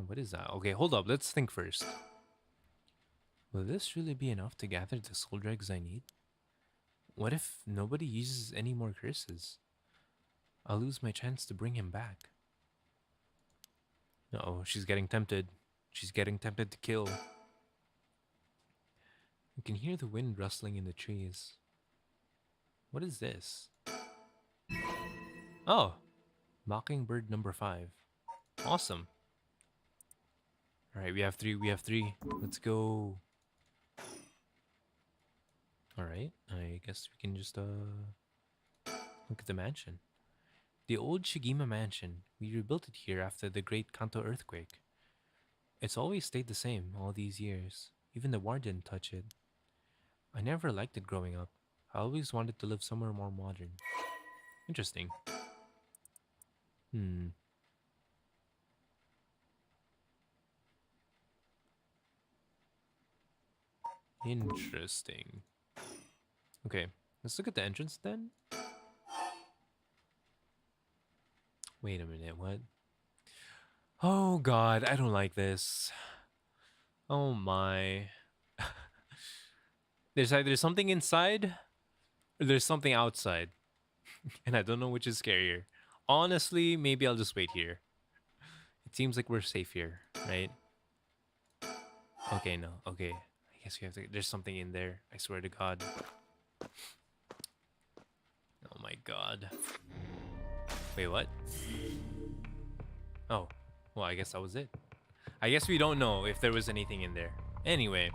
What is that? Okay, hold up. Let's think first. Will this really be enough to gather the soul dregs I need? What if nobody uses any more curses? I'll lose my chance to bring him back. Uh-oh, she's getting tempted. She's getting tempted to kill. You can hear the wind rustling in the trees. What is this? Oh, Mockingbird number 5. Awesome. Alright, we have 3. Let's go. Alright, I guess we can just look at the mansion. The old Shigima mansion. We rebuilt it here after the Great Kanto earthquake. It's always stayed the same all these years. Even the war didn't touch it. I never liked it growing up. I always wanted to live somewhere more modern. Interesting. Interesting. Okay, let's look at the entrance then. Wait a minute, what? Oh god, I don't like this. Oh my. There's either something inside or there's something outside. And I don't know which is scarier. Honestly, maybe I'll just wait here. It seems like we're safe here, right? Okay, no. Okay. I guess we have to... There's something in there. I swear to God. Oh my god. Wait, what? Oh. Well, I guess that was it. I guess we don't know if there was anything in there. Anyway.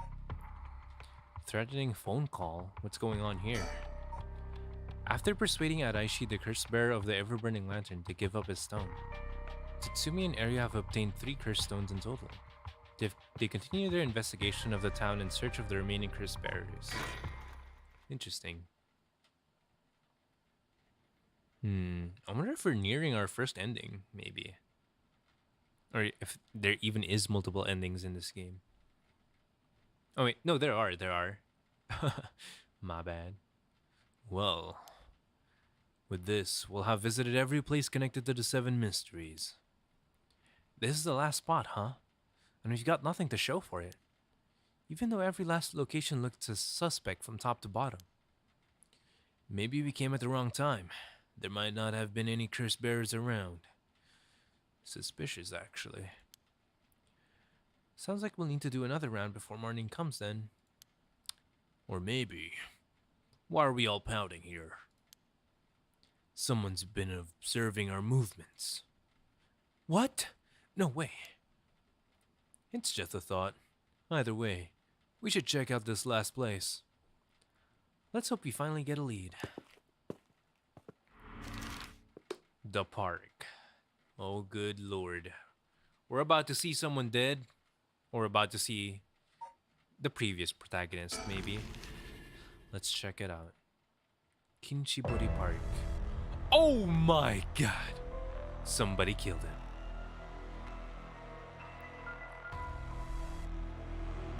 Threatening phone call. What's going on here? After persuading Araishi, the curse bearer of the ever-burning lantern, to give up his stone, Tatsumi and Area have obtained 3 curse stones in total. They continue their investigation of the town in search of the remaining curse bearers. Interesting. I wonder if we're nearing our first ending, maybe. Or if there even is multiple endings in this game. Oh wait, no, there are. My bad. Well, with this, we'll have visited every place connected to the 7 mysteries. This is the last spot, huh? And we've got nothing to show for it. Even though every last location looked suspect from top to bottom. Maybe we came at the wrong time. There might not have been any curse bearers around. Suspicious, actually. Sounds like we'll need to do another round before morning comes then. Or maybe... Why are we all pouting here? Someone's been observing our movements. What? No way. It's just a thought. Either way, we should check out this last place. Let's hope we finally get a lead. The park. Oh, good lord. We're about to see someone dead. Or about to see the previous protagonist, maybe. Let's check it out. Kinchibori Park. Oh my god! Somebody killed him.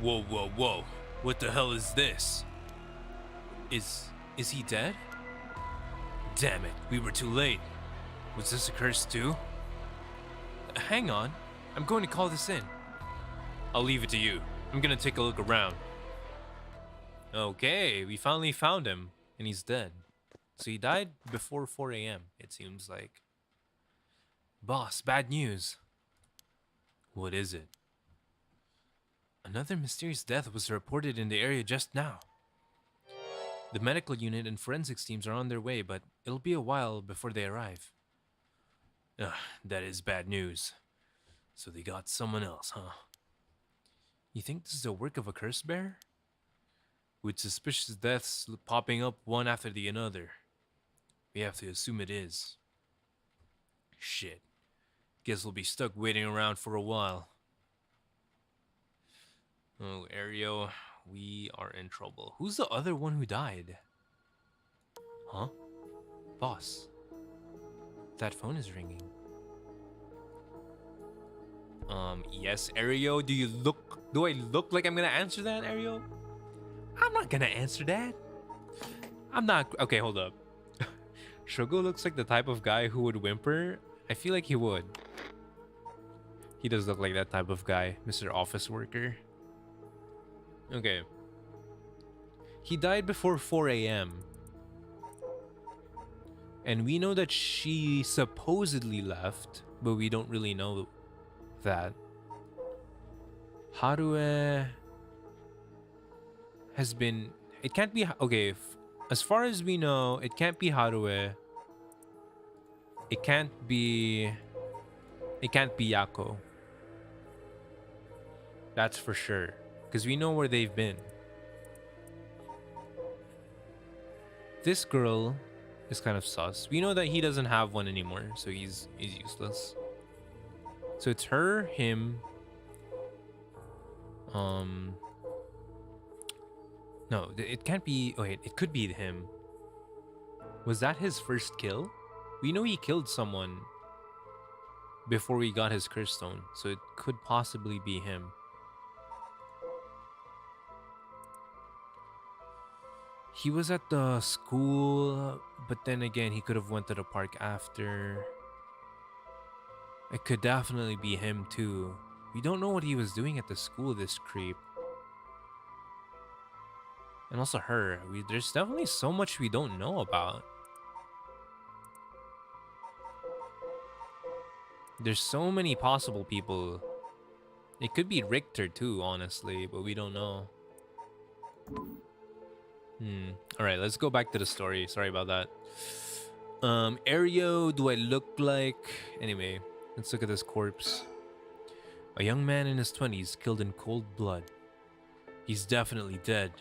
Whoa, whoa, whoa. What the hell is this? Is he dead? Damn it, we were too late. Was this a curse too? Hang on, I'm going to call this in. I'll leave it to you. I'm gonna take a look around. Okay, we finally found him, and he's dead. So he died before 4 a.m., it seems like. Boss, bad news. What is it? Another mysterious death was reported in the area just now. The medical unit and forensics teams are on their way, but it'll be a while before they arrive. Ugh, that is bad news. So they got someone else, huh? You think this is the work of a curse bear? With suspicious deaths popping up one after the another. We have to assume it is. Shit. Guess we'll be stuck waiting around for a while. Oh, Ario, we are in trouble. Who's the other one who died? Huh? Boss. That phone is ringing. Yes, Ario, do I look like I'm gonna answer that, Ario? I'm not gonna answer that. I'm not, okay, hold up. Shogo looks like the type of guy who would whimper. I feel like he would. He does look like that type of guy, Mr. Office Worker. Okay. He died before 4 a.m. And we know that she supposedly left, but we don't really know that. Harue has been... It can't be... Okay, as far as we know, it can't be Harue. It can't be... It can't be Yako. That's for sure. Because we know where they've been. This girl is kind of sus. We know that he doesn't have one anymore, so he's useless. So it's her, him. No, it can't be. Oh wait, it could be him. Was that his first kill? We know he killed someone before we got his curse stone, so it could possibly be him. He was at the school, but then again, he could have went to the park after. It could definitely be him too. We don't know what he was doing at the school, this creep. And also her. There's definitely so much we don't know about. There's so many possible people. It could be Richter too, honestly, but we don't know. Alright, let's go back to the story. Sorry about that. Ario, do I look like... Anyway, let's look at this corpse. A young man in his 20s killed in cold blood. He's definitely dead,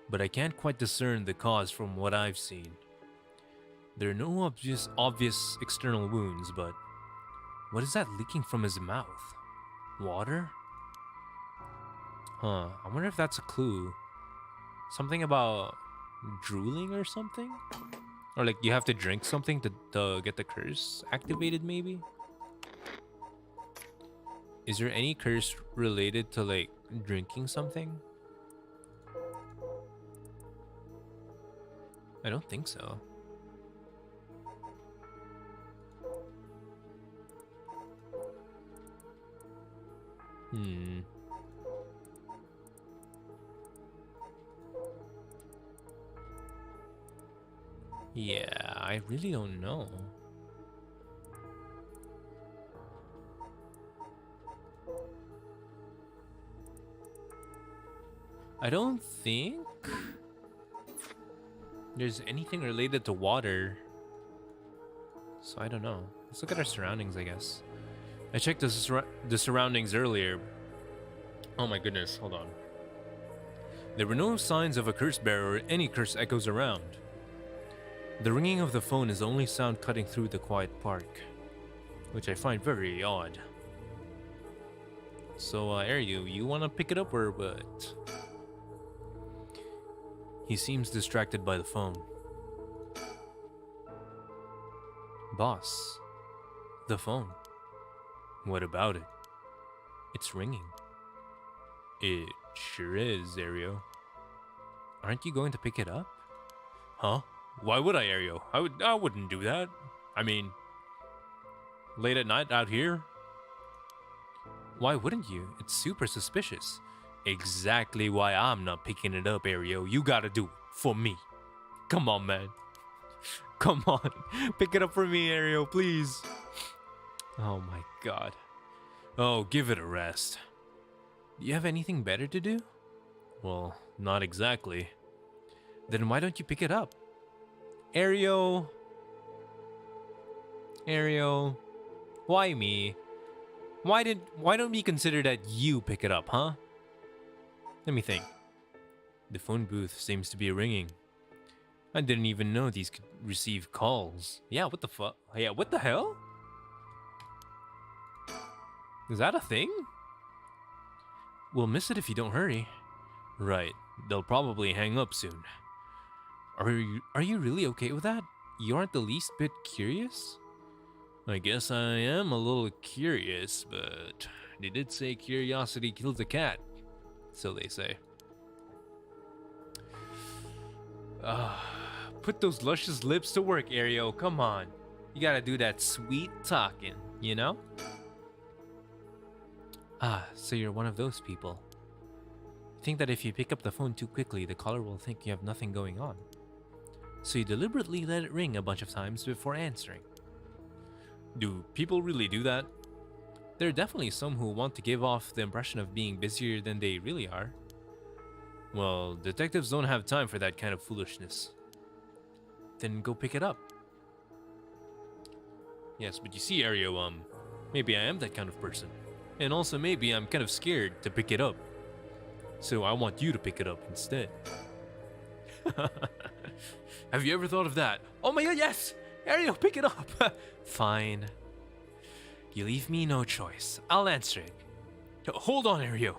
but I can't quite discern the cause from what I've seen. There are no obvious external wounds, but what is that leaking from his mouth? Water? Huh, I wonder if that's a clue. Something about drooling or something? Or like you have to drink something to get the curse activated, maybe? Is there any curse related to like drinking something? I don't think so. Yeah, I really don't know. I don't think there's anything related to water. So I don't know. Let's look at our surroundings, I guess. I checked the surroundings earlier. Oh my goodness, hold on. There were no signs of a curse bearer or any curse echoes around. The ringing of the phone is the only sound cutting through the quiet park, which I find very odd. So, Aryu, you wanna pick it up or what? He seems distracted by the phone. Boss, the phone. What about it? It's ringing. It sure is, Ario. Aren't you going to pick it up? Huh? Why would I, Ario? I wouldn't do that. I mean, late at night out here? Why wouldn't you? It's super suspicious. Exactly why I'm not picking it up, Ario. You gotta do it for me. Come on, man. Come on. Pick it up for me, Ario, please. Oh my god. Oh, give it a rest. Do you have anything better to do? Well, not exactly. Then why don't you pick it up? Ario. Ario. Why me? Why don't we consider that you pick it up, huh? Let me think. The phone booth seems to be ringing. I didn't even know these could receive calls. Yeah, what the fuck? Yeah, what the hell? Is that a thing? We'll miss it if you don't hurry. Right, they'll probably hang up soon. Are you really okay with that? You aren't the least bit curious? I guess I am a little curious, but they did say curiosity kills the cat. So they say. Put those luscious lips to work, Ario. Come on. You gotta do that sweet talking, you know? So you're one of those people. You think that if you pick up the phone too quickly, the caller will think you have nothing going on. So you deliberately let it ring a bunch of times before answering. Do people really do that? There are definitely some who want to give off the impression of being busier than they really are. Well, detectives don't have time for that kind of foolishness. Then go pick it up. Yes, but you see, Ario, maybe I am that kind of person. And also maybe I'm kind of scared to pick it up. So I want you to pick it up instead. Have you ever thought of that? Oh my god, yes! Ario, pick it up! Fine. You leave me no choice. I'll answer it. Hold on, Ario.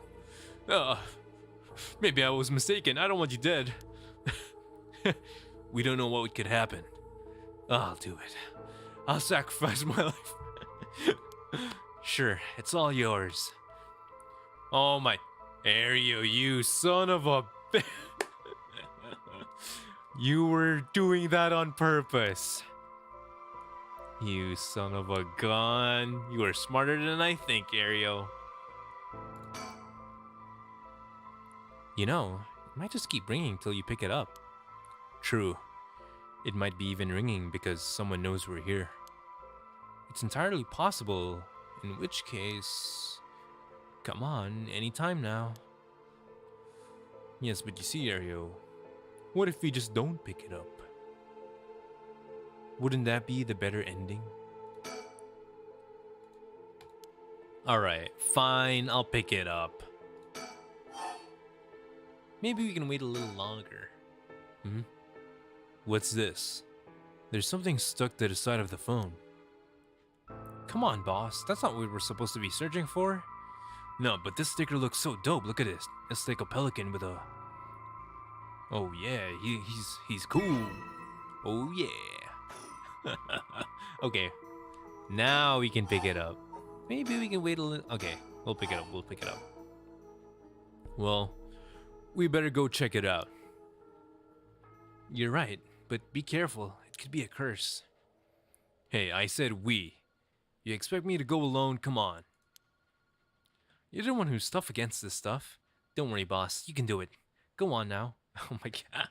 Maybe I was mistaken. I don't want you dead. We don't know what could happen. I'll do it. I'll sacrifice my life. Sure, it's all yours. Oh my... Ario, you son of a... You were doing that on purpose. You son of a gun. You are smarter than I think, Ario. You know, it might just keep ringing till you pick it up. True. It might be even ringing because someone knows we're here. It's entirely possible, in which case... Come on, anytime now. Yes, but you see, Ario, what if we just don't pick it up? Wouldn't that be the better ending? Alright, fine, I'll pick it up. Maybe we can wait a little longer. What's this? There's something stuck to the side of the phone. Come on, boss, that's not what we're supposed to be searching for. No, but this sticker looks so dope. Look at this. It's like a pelican with a... Oh yeah, he's cool. Oh yeah. Okay, now we can pick it up. Maybe we can wait a little... Okay, we'll pick it up. We'll pick it up. Well, we better go check it out. You're right, but be careful. It could be a curse. Hey, I said we. You expect me to go alone? Come on. You're the one who's tough against this stuff. Don't worry, boss. You can do it. Go on now. Oh my god.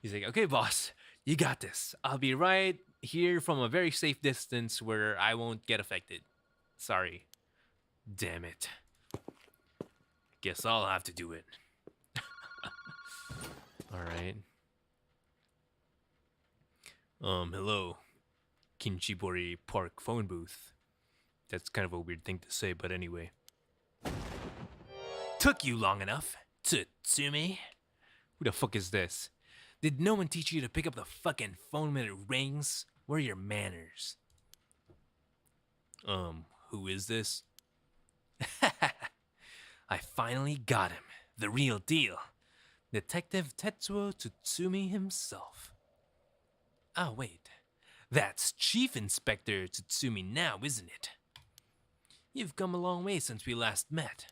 He's like, okay, boss. You got this. I'll be right here from a very safe distance where I won't get affected. Sorry. Damn it. Guess I'll have to do it. Alright. Hello. Kinchibori Park phone booth. That's kind of a weird thing to say, but anyway. Took you long enough, Tsutsumi? Who the fuck is this? Did no one teach you to pick up the fucking phone when it rings? Where are your manners? Who is this? finally got him. The real deal. Detective Tetsuo Tsutsumi himself. Oh, wait. That's Chief Inspector Tsutsumi now, isn't it? You've come a long way since we last met.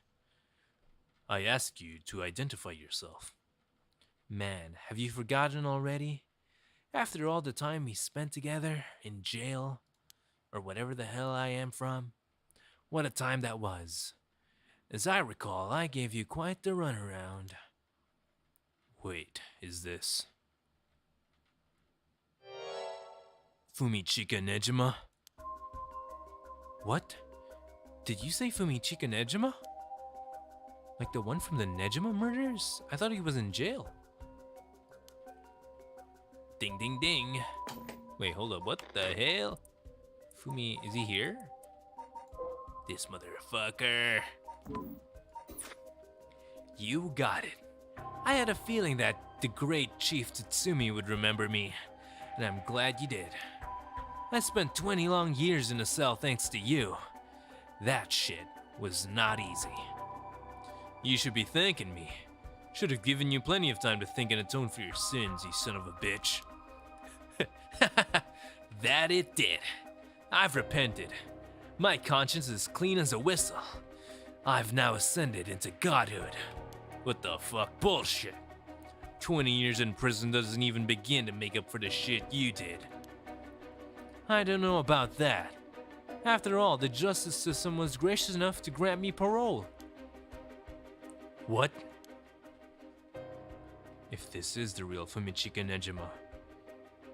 I ask you to identify yourself. Man, have you forgotten already? After all the time we spent together in jail, or whatever the hell I am from, what a time that was. As I recall, I gave you quite the runaround. Wait, is this Fumichika Nejima? What? Did you say Fumichika Nejima? Like the one from the Nejima murders? I thought he was in jail. Ding ding ding. Wait, hold up, what the hell? Fumi, is he here? This motherfucker. You got it. I had a feeling that the great Chief Tsutsumi would remember me, and I'm glad you did. I spent 20 long years in a cell thanks to you. That shit was not easy. You should be thanking me. Should have given you plenty of time to think and atone for your sins, you son of a bitch. That it did. I've repented. My conscience is clean as a whistle. I've now ascended into godhood. What the fuck? Bullshit. 20 years in prison doesn't even begin to make up for the shit you did. I don't know about that. After all, the justice system was gracious enough to grant me parole. What? If this is the real Fumichika Nejima,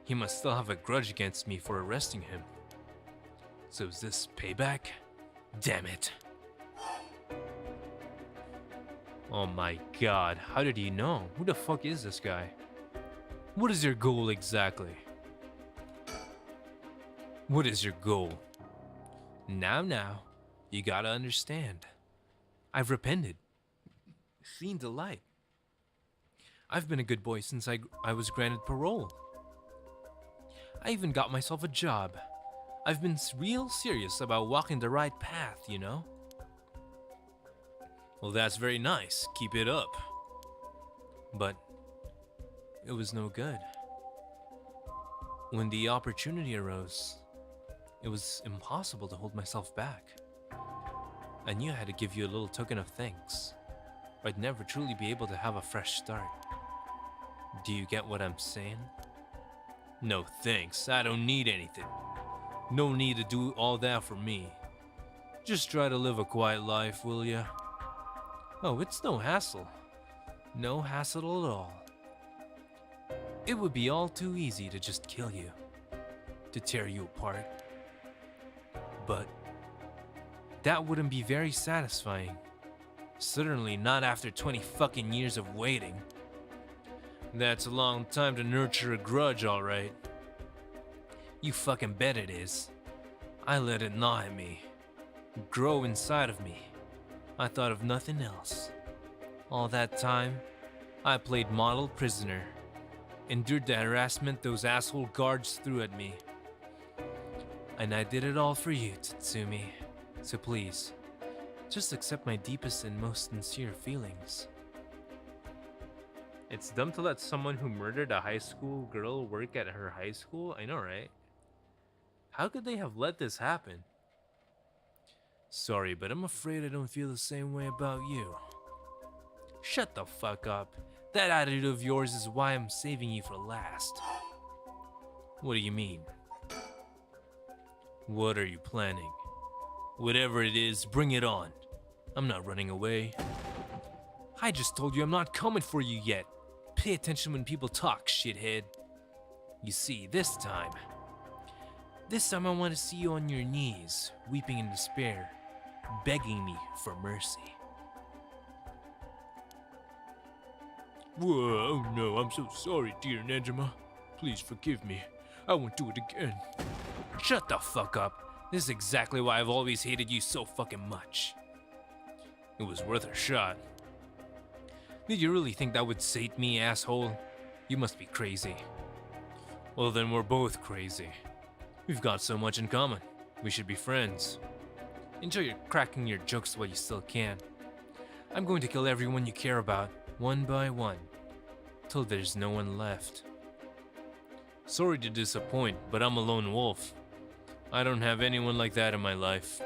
he must still have a grudge against me for arresting him. So is this payback? Damn it. Oh my god, how did he know? Who the fuck is this guy? What is your goal exactly? What is your goal? Now, you gotta understand. I've repented. Seen the light. I've been a good boy since I was granted parole. I even got myself a job. I've been real serious about walking the right path, you know? Well, that's very nice. Keep it up. But it was no good. When the opportunity arose, it was impossible to hold myself back. I knew I had to give you a little token of thanks, or I'd never truly be able to have a fresh start. Do you get what I'm saying? No thanks, I don't need anything. No need to do all that for me. Just try to live a quiet life, will ya? Oh, it's no hassle. No hassle at all. It would be all too easy to just kill you, to tear you apart. But that wouldn't be very satisfying. Certainly not after 20 fucking years of waiting. That's a long time to nurture a grudge, alright. You fucking bet it is. I let it gnaw at me, grow inside of me. I thought of nothing else. All that time, I played model prisoner, endured the harassment those asshole guards threw at me. And I did it all for you, Tsutsumi. So please, just accept my deepest and most sincere feelings. It's dumb to let someone who murdered a high school girl work at her high school? I know, right? How could they have let this happen? Sorry, but I'm afraid I don't feel the same way about you. Shut the fuck up. That attitude of yours is why I'm saving you for last. What do you mean? What are you planning? Whatever it is, bring it on. I'm not running away. I just told you I'm not coming for you yet. Pay attention when people talk, shithead. You see, this time I want to see you on your knees, weeping in despair, begging me for mercy. Whoa, oh no, I'm so sorry, dear Nejima. Please forgive me. I won't do it again. Shut the fuck up. This is exactly why I've always hated you so fucking much. It was worth a shot. Did you really think that would sate me, asshole? You must be crazy. Well, then we're both crazy. We've got so much in common. We should be friends. Enjoy your cracking your jokes while you still can. I'm going to kill everyone you care about, one by one, till there's no one left. Sorry to disappoint, but I'm a lone wolf. I don't have anyone like that in my life.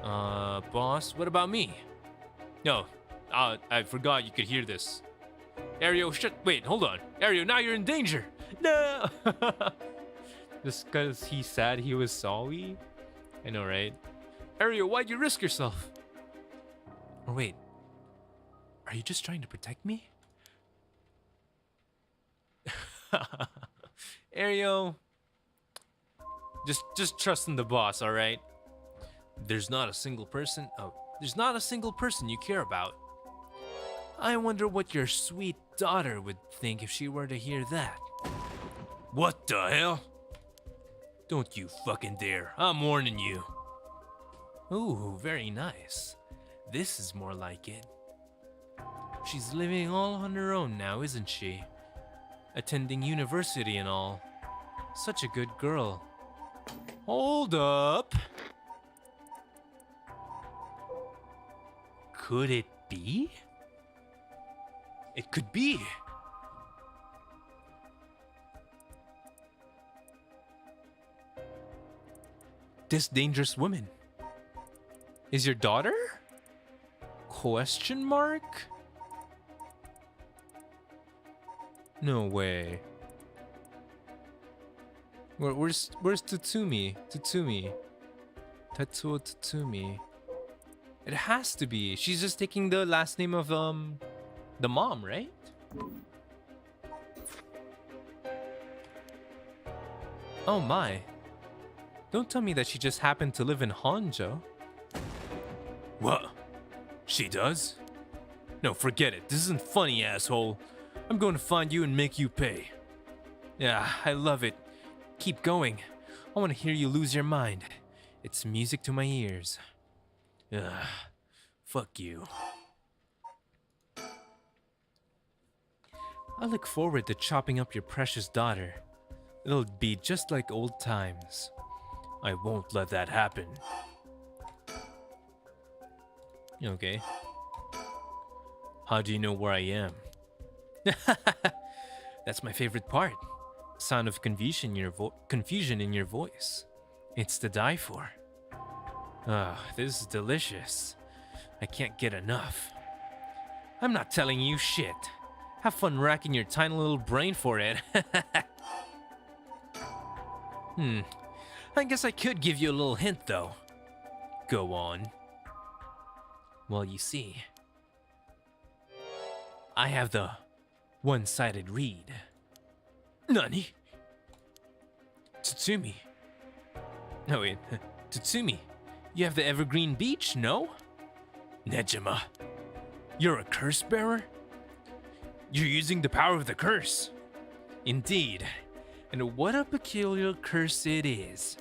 Boss, what about me? No, I forgot you could hear this. Ario, wait, hold on. Ario, now you're in danger. No! Just because he said he was sorry? I know, right? Ario, why'd you risk yourself? Or wait, are you just trying to protect me? Ario, just trust in the boss, all right? There's not a single person you care about. I wonder what your sweet daughter would think if she were to hear that. What the hell? Don't you fucking dare. I'm warning you. Ooh, very nice. This is more like it. She's living all on her own now, isn't she? Attending university and all. Such a good girl. Hold up. Could it be? It could be. This dangerous woman is your daughter? Question mark? No way. Where's Tatsumi? Tetsuo Tatsumi. It has to be. She's just taking the last name of the mom, right? Oh my. Don't tell me that she just happened to live in Honjo. What? She does? No, forget it. This isn't funny, asshole. I'm going to find you and make you pay. Yeah, I love it. Keep going. I want to hear you lose your mind. It's music to my ears. Ugh. Fuck you. I look forward to chopping up your precious daughter. It'll be just like old times. I won't let that happen. Okay. How do you know where I am? That's my favorite part. Sound of confusion in your voice. It's to die for. Ah, this is delicious. I can't get enough. I'm not telling you shit. Have fun racking your tiny little brain for it. I guess I could give you a little hint though. Go on. Well, you see, I have the one-sided read. Nani? Tatsumi. No, wait. Tatsumi, you have the Evergreen Beach, no? Nejima, you're a curse bearer? You're using the power of the curse. Indeed. And what a peculiar curse it is.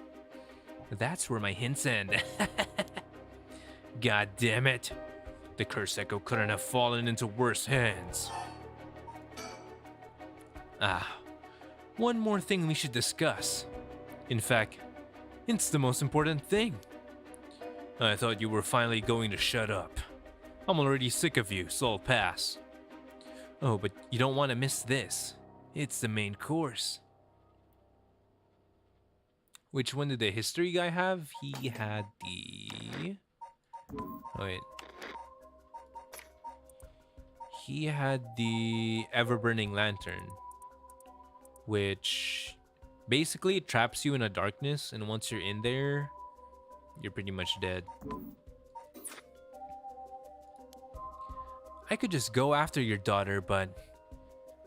That's where my hints end. God damn it. The curse echo couldn't have fallen into worse hands. One more thing we should discuss. In fact, it's the most important thing. I thought you were finally going to shut up. I'm already sick of you, so I'll pass. Oh, but you don't want to miss this. It's the main course. Which one did the history guy have? He had the... Wait. He had the ever-burning lantern, which basically traps you in a darkness, and once you're in there, you're pretty much dead. I could just go after your daughter, but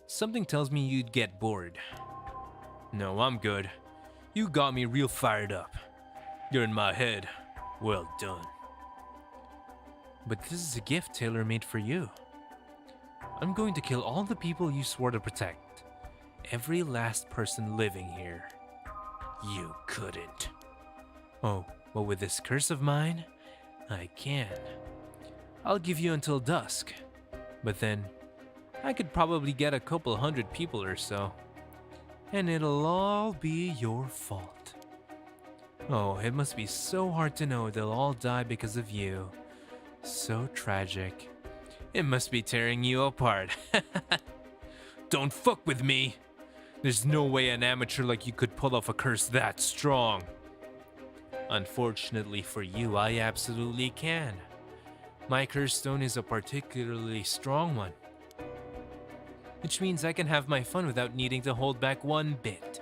something tells me you'd get bored. No, I'm good. You got me real fired up. You're in my head. Well done. But this is a gift tailor-made for you. I'm going to kill all the people you swore to protect. Every last person living here. You couldn't. Oh, but with this curse of mine, I can. I'll give you until dusk. But then, I could probably get a couple hundred people or so. And it'll all be your fault. Oh, it must be so hard to know they'll all die because of you. So tragic. It must be tearing you apart. Don't fuck with me. There's no way an amateur like you could pull off a curse that strong. Unfortunately for you, I absolutely can. My curse stone is a particularly strong one, which means I can have my fun without needing to hold back one bit.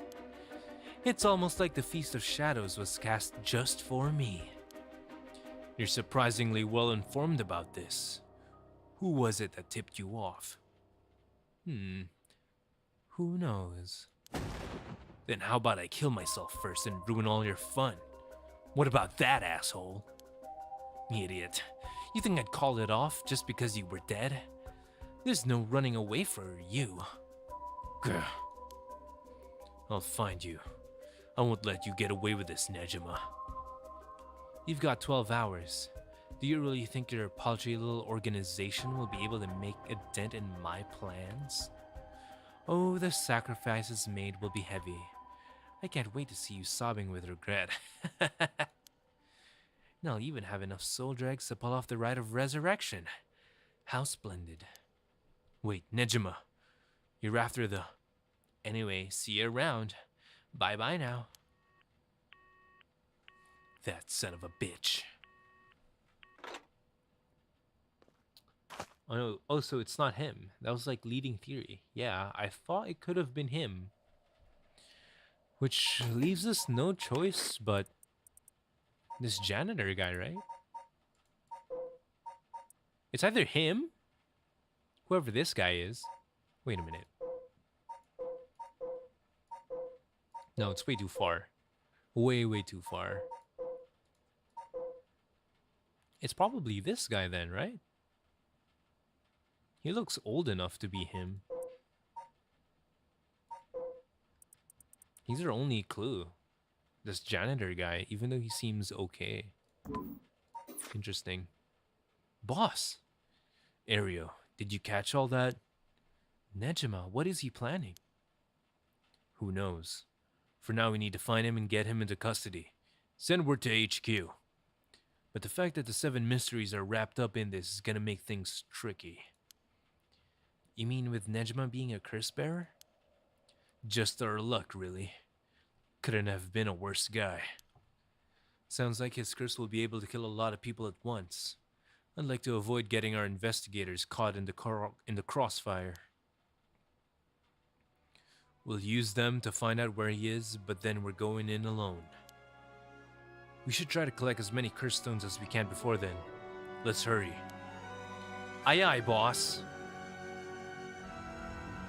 It's almost like the Feast of Shadows was cast just for me. You're surprisingly well informed about this. Who was it that tipped you off? Who knows? Then how about I kill myself first and ruin all your fun? What about that, asshole? Idiot. You think I'd call it off just because you were dead? There's no running away for you. Grr. I'll find you. I won't let you get away with this, Nejima. You've got 12 hours. Do you really think your paltry little organization will be able to make a dent in my plans? Oh, the sacrifices made will be heavy. I can't wait to see you sobbing with regret. And I'll even have enough soul dregs to pull off the rite of resurrection. How splendid. Wait, Nejima. You're after the... Anyway, see you around. Bye-bye now. That son of a bitch. Oh, so it's not him. That was like leading theory. Yeah, I thought it could have been him. Which leaves us no choice but this janitor guy, right? It's either him, whoever this guy is. Wait a minute. No, it's way too far. Way too far. It's probably this guy then, right? He looks old enough to be him. He's our only clue. This janitor guy, even though he seems okay. Interesting. Boss! Ario, did you catch all that? Nejima, what is he planning? Who knows? For now, we need to find him and get him into custody. Send word to HQ. But the fact that the 7 mysteries are wrapped up in this is gonna make things tricky. You mean with Nejima being a curse bearer? Just our luck, really. Couldn't have been a worse guy. Sounds like his curse will be able to kill a lot of people at once. I'd like to avoid getting our investigators caught in the crossfire. We'll use them to find out where he is, but then we're going in alone. We should try to collect as many curse stones as we can before then. Let's hurry. Aye aye, boss.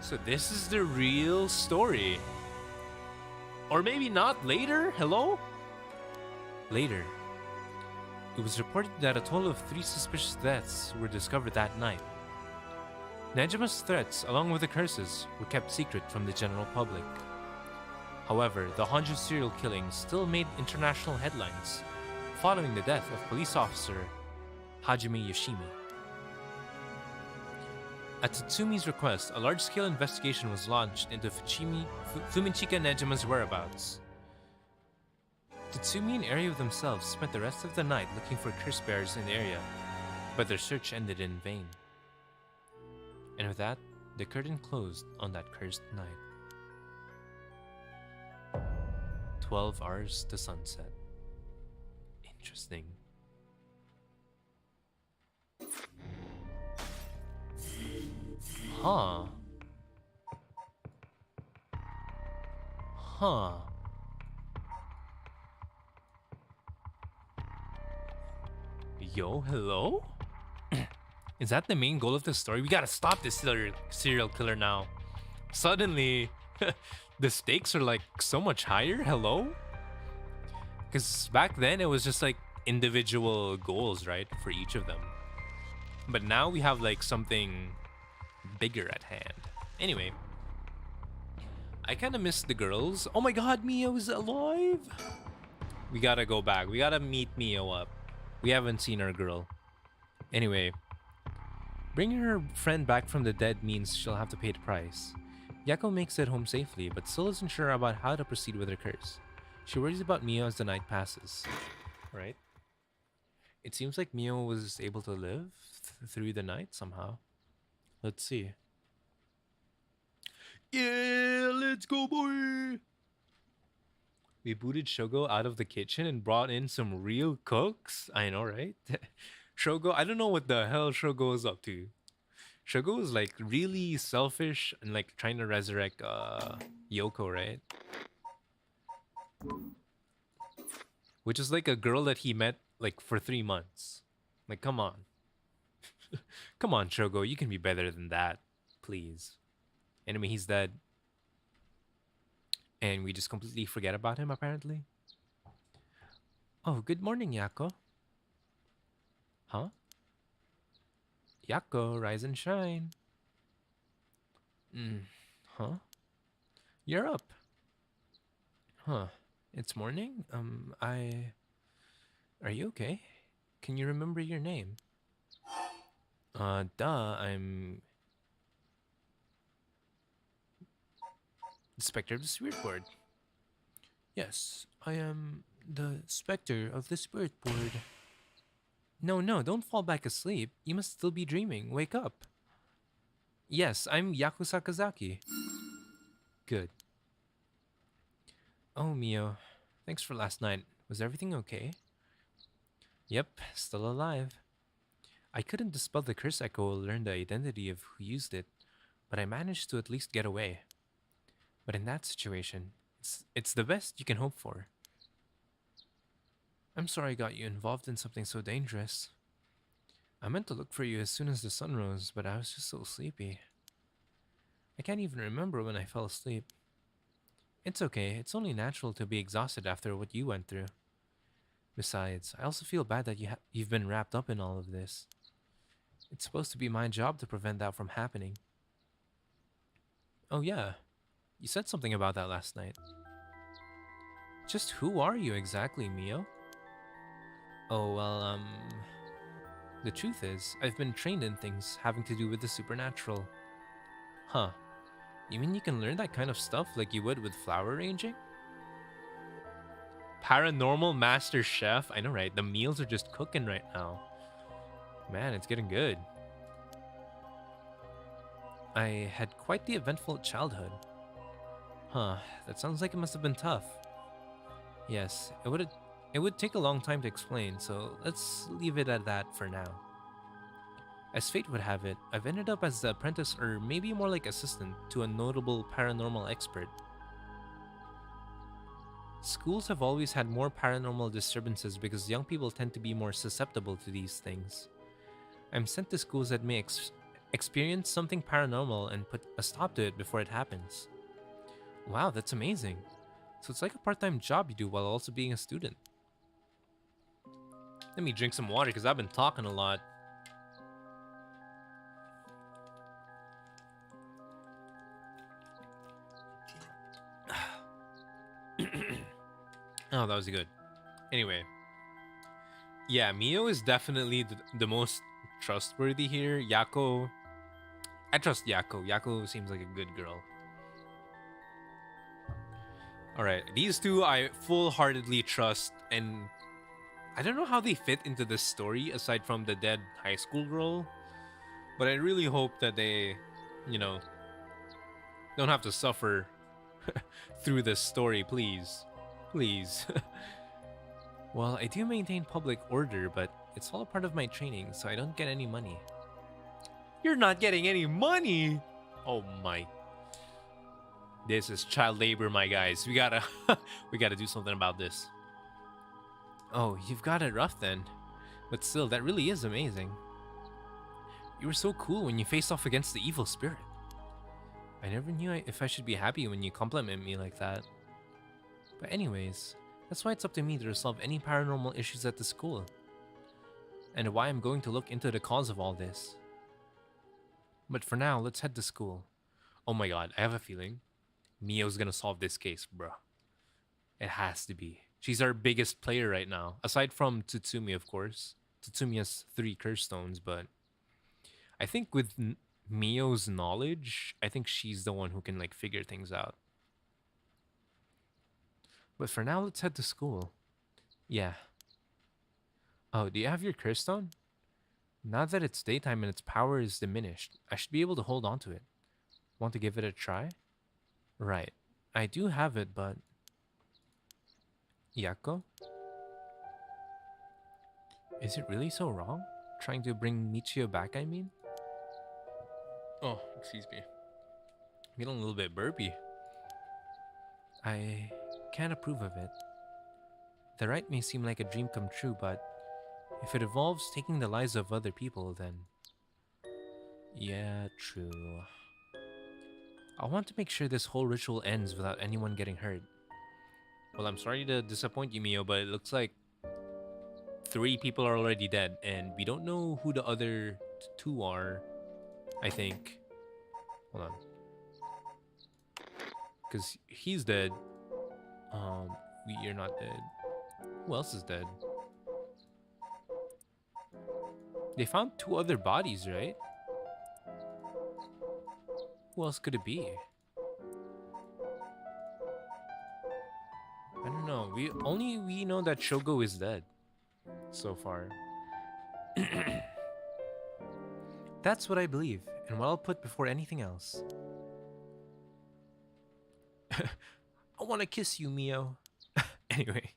So this is the real story. Or maybe not. Later? Hello? Later. It was reported that a total of 3 suspicious deaths were discovered that night. Nejima's threats, along with the curses, were kept secret from the general public. However, the Honjo serial killings still made international headlines, following the death of police officer Hajime Yoshimi. At Tatsumi's request, a large-scale investigation was launched into Fumichika Nejima's whereabouts. Tatsumi and Ario themselves spent the rest of the night looking for curse bearers in the area, but their search ended in vain. And with that, the curtain closed on that cursed night. 12 hours to sunset. Interesting. Huh. Yo, hello? Is that the main goal of the story? We gotta stop this serial killer now. Suddenly, the stakes are like so much higher. Hello? Because back then it was just like individual goals, right? For each of them. But now we have like something bigger at hand. Anyway, I kind of missed the girls. Oh my god, Mio's alive! We gotta go back. We gotta meet Mio up. We haven't seen our girl. Anyway, bringing her friend back from the dead means she'll have to pay the price. Yako makes it home safely, but still isn't sure about how to proceed with her curse. She worries about Mio as the night passes. Right? It seems like Mio was able to live through the night somehow. Let's see. Yeah, let's go, boy. We booted Shogo out of the kitchen and brought in some real cooks. I know, right? Shogo, I don't know what the hell Shogo is up to. Shogo is like really selfish and like trying to resurrect Yoko, right? Which is like a girl that he met like for 3 months. Like, come on. Come on, Shogo, you can be better than that. Please. Anyway, he's dead. And we just completely forget about him, apparently. Oh, good morning, Yako. Huh? Yako, rise and shine. Mm. Huh? You're up. Huh. It's morning? Are you okay? Can you remember your name? I'm the Spectre of the Spirit Board. Yes, I am the Spectre of the Spirit Board. No, no, don't fall back asleep. You must still be dreaming. Wake up. Yes, I'm Yaku Sakazaki. Good. Oh, Mio. Thanks for last night. Was everything okay? Yep, still alive. I couldn't dispel the curse echo or learn the identity of who used it, but I managed to at least get away. But in that situation, it's the best you can hope for. I'm sorry I got you involved in something so dangerous. I meant to look for you as soon as the sun rose, but I was just so sleepy. I can't even remember when I fell asleep. It's okay, it's only natural to be exhausted after what you went through. Besides, I also feel bad that you've been wrapped up in all of this. It's supposed to be my job to prevent that from happening. Oh yeah, you said something about that last night. Just who are you exactly, Mio? Oh, well, the truth is, I've been trained in things having to do with the supernatural. Huh. You mean you can learn that kind of stuff like you would with flower arranging? Paranormal Master Chef? I know, right? The meals are just cooking right now. Man, it's getting good. I had quite the eventful childhood. Huh, that sounds like it must have been tough. Yes, it would take a long time to explain, so let's leave it at that for now. As fate would have it, I've ended up as the apprentice, or maybe more like assistant, to a notable paranormal expert. Schools have always had more paranormal disturbances because young people tend to be more susceptible to these things. I'm sent to schools that may experience something paranormal and put a stop to it before it happens. Wow, that's amazing. So it's like a part-time job you do while also being a student. Let me drink some water because I've been talking a lot. Oh, that was good. Anyway. Yeah, Mio is definitely the most trustworthy here. Yako... I trust Yako. Yako seems like a good girl. Alright, these two I full-heartedly trust, and I don't know how they fit into this story aside from the dead high school girl, but I really hope that they, you know, don't have to suffer through this story, please. Please. Well, I do maintain public order, but it's all a part of my training, so I don't get any money. You're not getting any money? Oh my. This is child labor, my guys. We gotta we gotta do something about this. Oh, you've got it rough then. But still, that really is amazing. You were so cool when you faced off against the evil spirit. I never knew if I should be happy when you compliment me like that. But anyways, that's why it's up to me to resolve any paranormal issues at the school. And why I'm going to look into the cause of all this. But for now, let's head to school. Oh my god, I have a feeling Mio's gonna solve this case, bro. It has to be. She's our biggest player right now. Aside from Tsutsumi, of course. Tsutsumi has 3 curse stones, but I think with Mio's knowledge, I think she's the one who can like figure things out. But for now, let's head to school. Yeah. Oh, do you have your curse stone? Now that it's daytime and its power is diminished, I should be able to hold on to it. Want to give it a try? Right. I do have it, but... Yako? Is it really so wrong? Trying to bring Michio back, I mean? Oh, excuse me. Feeling a little bit burpy. I can't approve of it. The rite may seem like a dream come true, but if it involves taking the lives of other people, then... Yeah, true. I want to make sure this whole ritual ends without anyone getting hurt. Well, I'm sorry to disappoint you, Mio, but it looks like 3 people are already dead, and we don't know who the other 2 are, I think. Hold on. Because he's dead. We are not dead. Who else is dead? They found 2 other bodies, right? Who else could it be? I don't know. We know that Shogo is dead so far. That's what I believe, and what I'll put before anything else. I want to kiss you, Mio. Anyway,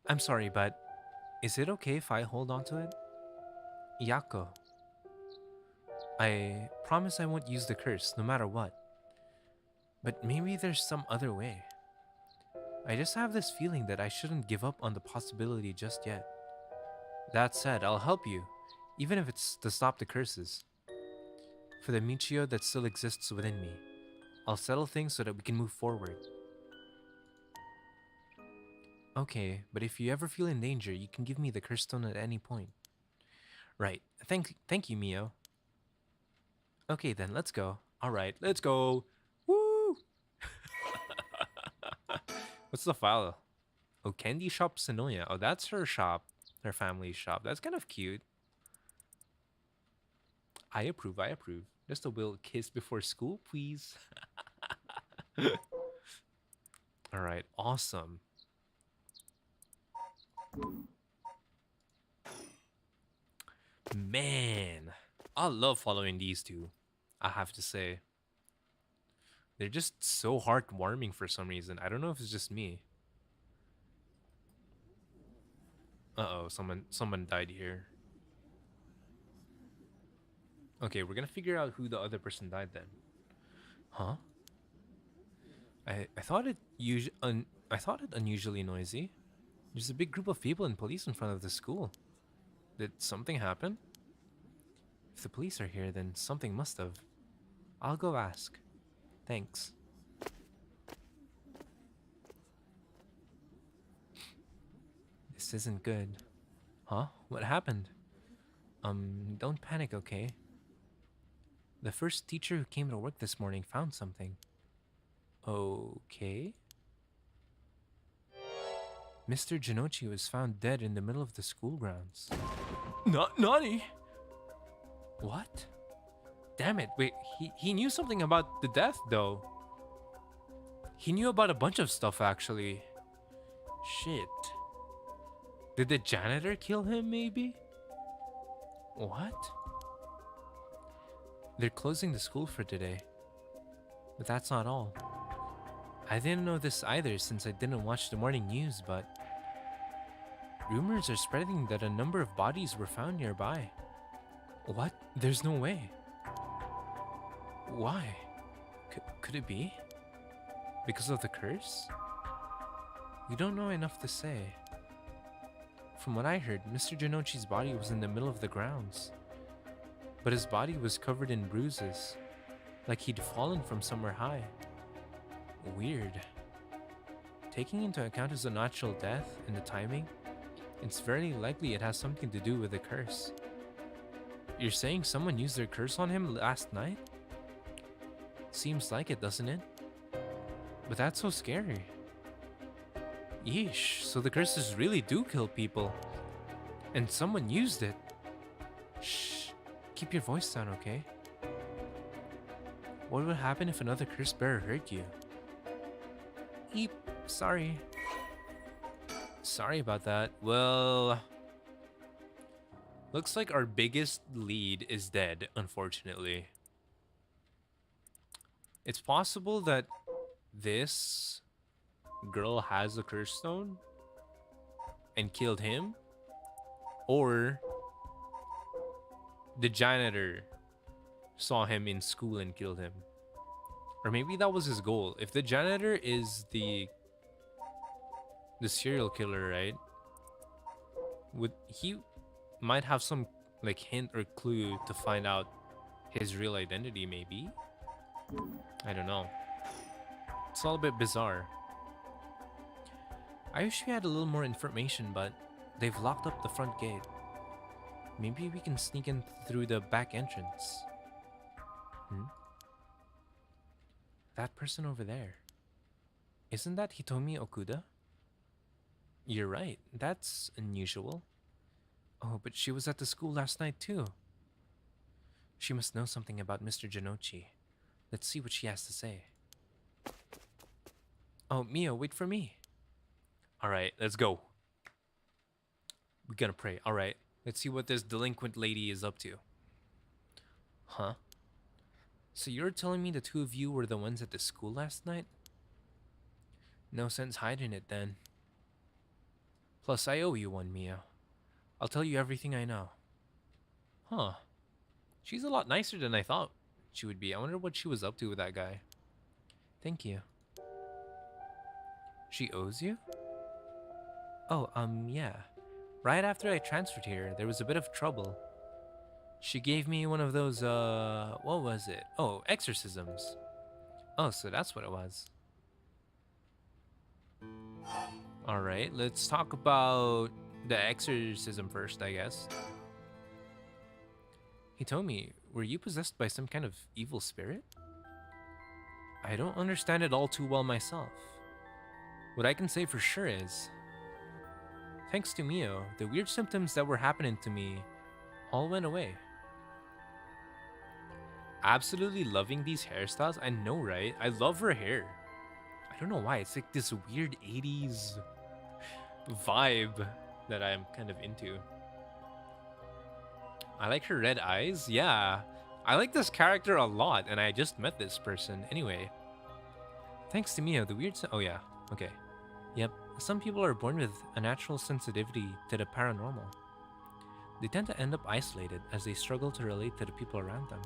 I'm sorry, but is it okay if I hold on to it? Yako. I promise I won't use the curse, no matter what. But maybe there's some other way. I just have this feeling that I shouldn't give up on the possibility just yet. That said, I'll help you, even if it's to stop the curses. For the Michio that still exists within me, I'll settle things so that we can move forward. Okay, but if you ever feel in danger, you can give me the curse stone at any point. Right. Thank you, Mio. Okay, then let's go. All right, let's go. Woo! What's the file? Oh, Candy Shop Sonoya. Oh, that's her shop. Her family's shop. That's kind of cute. I approve. I approve. Just a little kiss before school, please. All right, awesome. Man, I love following these 2. I have to say. They're just so heartwarming for some reason. I don't know if it's just me. Uh-oh, someone died here. Okay, we're gonna figure out who the other person died then. Huh? I thought it unusually noisy. There's a big group of people and police in front of the school. Did something happen? If the police are here, then something must have. I'll go ask. Thanks. This isn't good. Huh? What happened? Don't panic, okay? The first teacher who came to work this morning found something. Okay? Mr. Jinochi was found dead in the middle of the school grounds. Nani? What? Damn it, wait, he knew something about the death, though. He knew about a bunch of stuff, actually. Shit. Did the janitor kill him, maybe? What? They're closing the school for today. But that's not all. I didn't know this either since I didn't watch the morning news, but... rumors are spreading that a number of bodies were found nearby. What? There's no way. Why? Could it be? Because of the curse? We don't know enough to say. From what I heard, Mr. Jinochi's body was in the middle of the grounds. But his body was covered in bruises, like he'd fallen from somewhere high. Weird. Taking into account his unnatural death and the timing, it's very likely it has something to do with the curse. You're saying someone used their curse on him last night? Seems like it, doesn't it? But that's so scary. Yeesh, so the curses really do kill people. And someone used it. Shh, keep your voice down, okay? What would happen if another curse bearer hurt you? Eep, sorry. Sorry about that. Well, Looks like our biggest lead is dead, unfortunately. It's possible that this girl has a curse stone and killed him, or the janitor saw him in school and killed him. Or maybe that was his goal. If the janitor is the serial killer, right? Would he might have some like hint or clue to find out his real identity, maybe? I don't know. It's all a bit bizarre. I wish we had a little more information, but they've locked up the front gate. Maybe we can sneak in through the back entrance. That person over there. Isn't that Hitomi Okuda? You're right. That's unusual. Oh, but she was at the school last night too. She must know something about Mr. Janochi. Let's see what she has to say. Oh, Mio, wait for me. Alright, let's go. We're gonna pray. Alright, let's see what this delinquent lady is up to. Huh? So you're telling me the two of you were the ones at the school last night? No sense hiding it then. Plus, I owe you one, Mio. I'll tell you everything I know. Huh. She's a lot nicer than I thought she would be. I wonder what she was up to with that guy. Thank you. She owes you? Oh, yeah. Right after I transferred here, there was a bit of trouble. She gave me one of those, what was it? Oh, exorcisms. Oh, so that's what it was. Alright, let's talk about the exorcism first, I guess. Hitomi, were you possessed by some kind of evil spirit? I don't understand it all too well myself. What I can say for sure is, thanks to Mio, the weird symptoms that were happening to me all went away. Absolutely loving these hairstyles. I know, right? I love her hair. I don't know why. It's like this weird 80s vibe that I'm kind of into. I like her red eyes. Yeah. I like this character a lot, and I just met this person. Anyway. Thanks to Mio, the weird... Oh, yeah. Okay. Yep. Some people are born with a natural sensitivity to the paranormal. They tend to end up isolated as they struggle to relate to the people around them.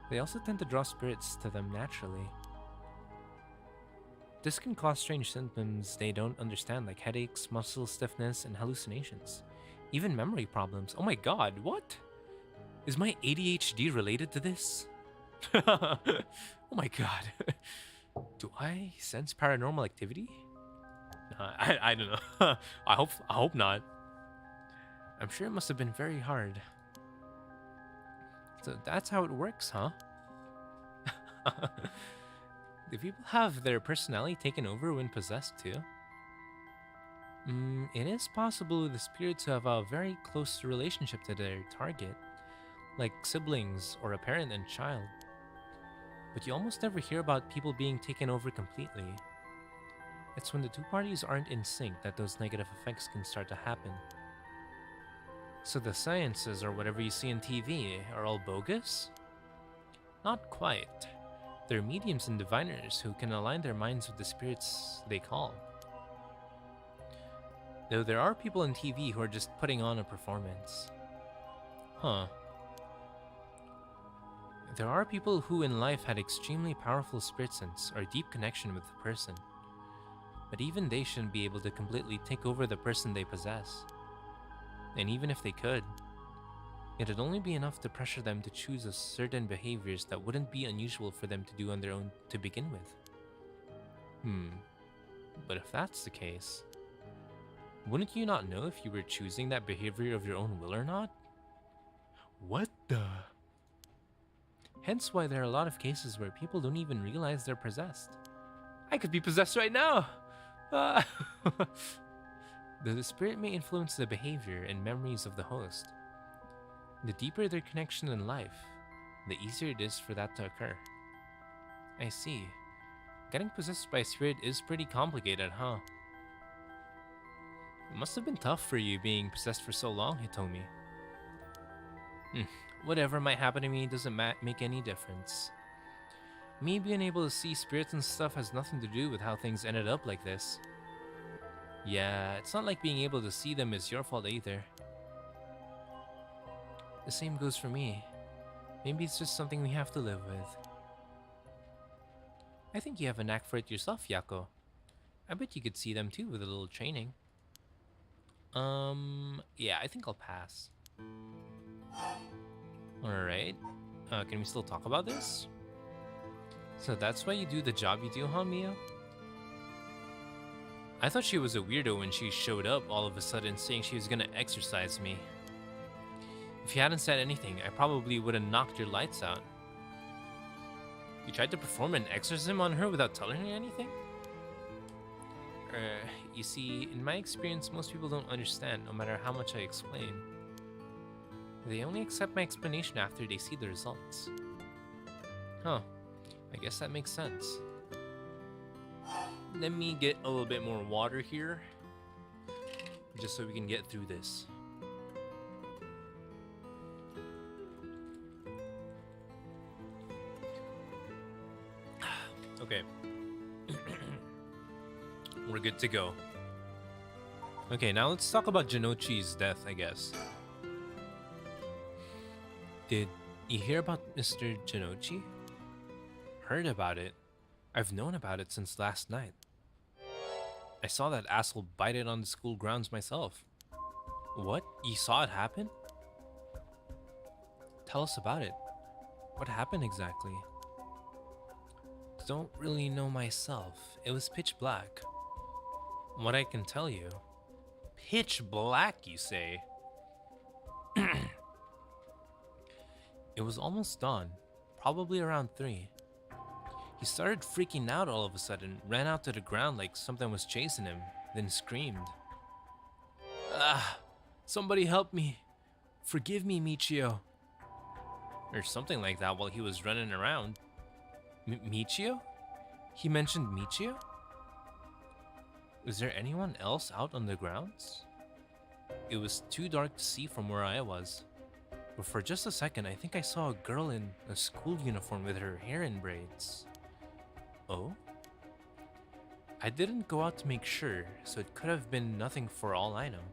They also tend to draw spirits to them naturally. This can cause strange symptoms they don't understand, like headaches, muscle stiffness, and hallucinations. Even memory problems. Oh my god, what? Is my ADHD related to this? Oh my god. Do I sense paranormal activity? I don't know. I hope not. I'm sure it must have been very hard. So that's how it works, huh? Do people have their personality taken over when possessed too? It is possible the spirits have a very close relationship to their target, like siblings or a parent and child. But you almost never hear about people being taken over completely. It's when the two parties aren't in sync that those negative effects can start to happen. So the sciences or whatever you see on TV are all bogus? Not quite. They're mediums and diviners who can align their minds with the spirits they call. Though there are people on TV who are just putting on a performance. Huh. There are people who in life had extremely powerful spirit sense or deep connection with the person. But even they shouldn't be able to completely take over the person they possess. And even if they could, it'd only be enough to pressure them to choose a certain behaviors that wouldn't be unusual for them to do on their own to begin with. But if that's the case, wouldn't you not know if you were choosing that behavior of your own will or not? What the? Hence why there are a lot of cases where people don't even realize they're possessed. I could be possessed right now! Though the spirit may influence the behavior and memories of the host, the deeper their connection in life, the easier it is for that to occur. I see. Getting possessed by a spirit is pretty complicated, huh? It must have been tough for you being possessed for so long, Hitomi. Whatever might happen to me doesn't make any difference. Me being able to see spirits and stuff has nothing to do with how things ended up like this. Yeah, it's not like being able to see them is your fault either. The same goes for me. Maybe it's just something we have to live with. I think you have a knack for it yourself, Yako. I bet you could see them too with a little training. Yeah, I think I'll pass. Alright. Can we still talk about this? So that's why you do the job you do, huh, Mio? I thought she was a weirdo when she showed up all of a sudden saying she was gonna exorcise me. If you hadn't said anything, I probably would have knocked your lights out. You tried to perform an exorcism on her without telling her anything? You see, in my experience, most people don't understand no matter how much I explain. They only accept my explanation after they see the results. Huh. I guess that makes sense. Let me get a little bit more water here, just so we can get through this. Okay. We're good to go. Okay, now let's talk about Jinochi's death, I guess. Did you hear about Mr. Jinochi? Heard about it. I've known about it since last night. I saw that asshole bite it on the school grounds myself. What? You saw it happen? Tell us about it. What happened exactly? Don't really know myself. It was pitch black. What I can tell you. Pitch black, you say? It was almost dawn, probably around 3. He started freaking out all of a sudden, ran out to the ground like something was chasing him, then screamed. Ah, somebody help me. Forgive me, Michio. Or something like that while he was running around. Michio? He mentioned Michio? Was there anyone else out on the grounds? It was too dark to see from where I was. But for just a second, I think I saw a girl in a school uniform with her hair in braids. Oh? I didn't go out to make sure, so it could have been nothing for all I know.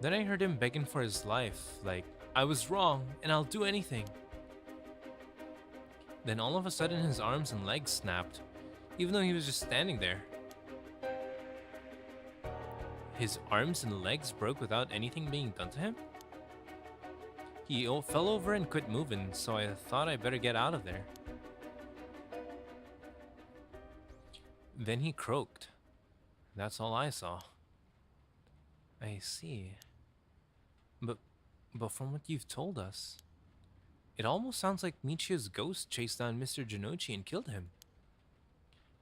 Then I heard him begging for his life, like, I was wrong, and I'll do anything. Then all of a sudden his arms and legs snapped, even though he was just standing there. His arms and legs broke without anything being done to him? He fell over and quit moving, so I thought I better get out of there. Then he croaked. That's all I saw. I see. But from what you've told us, it almost sounds like Michio's ghost chased down Mr. Jinochi and killed him.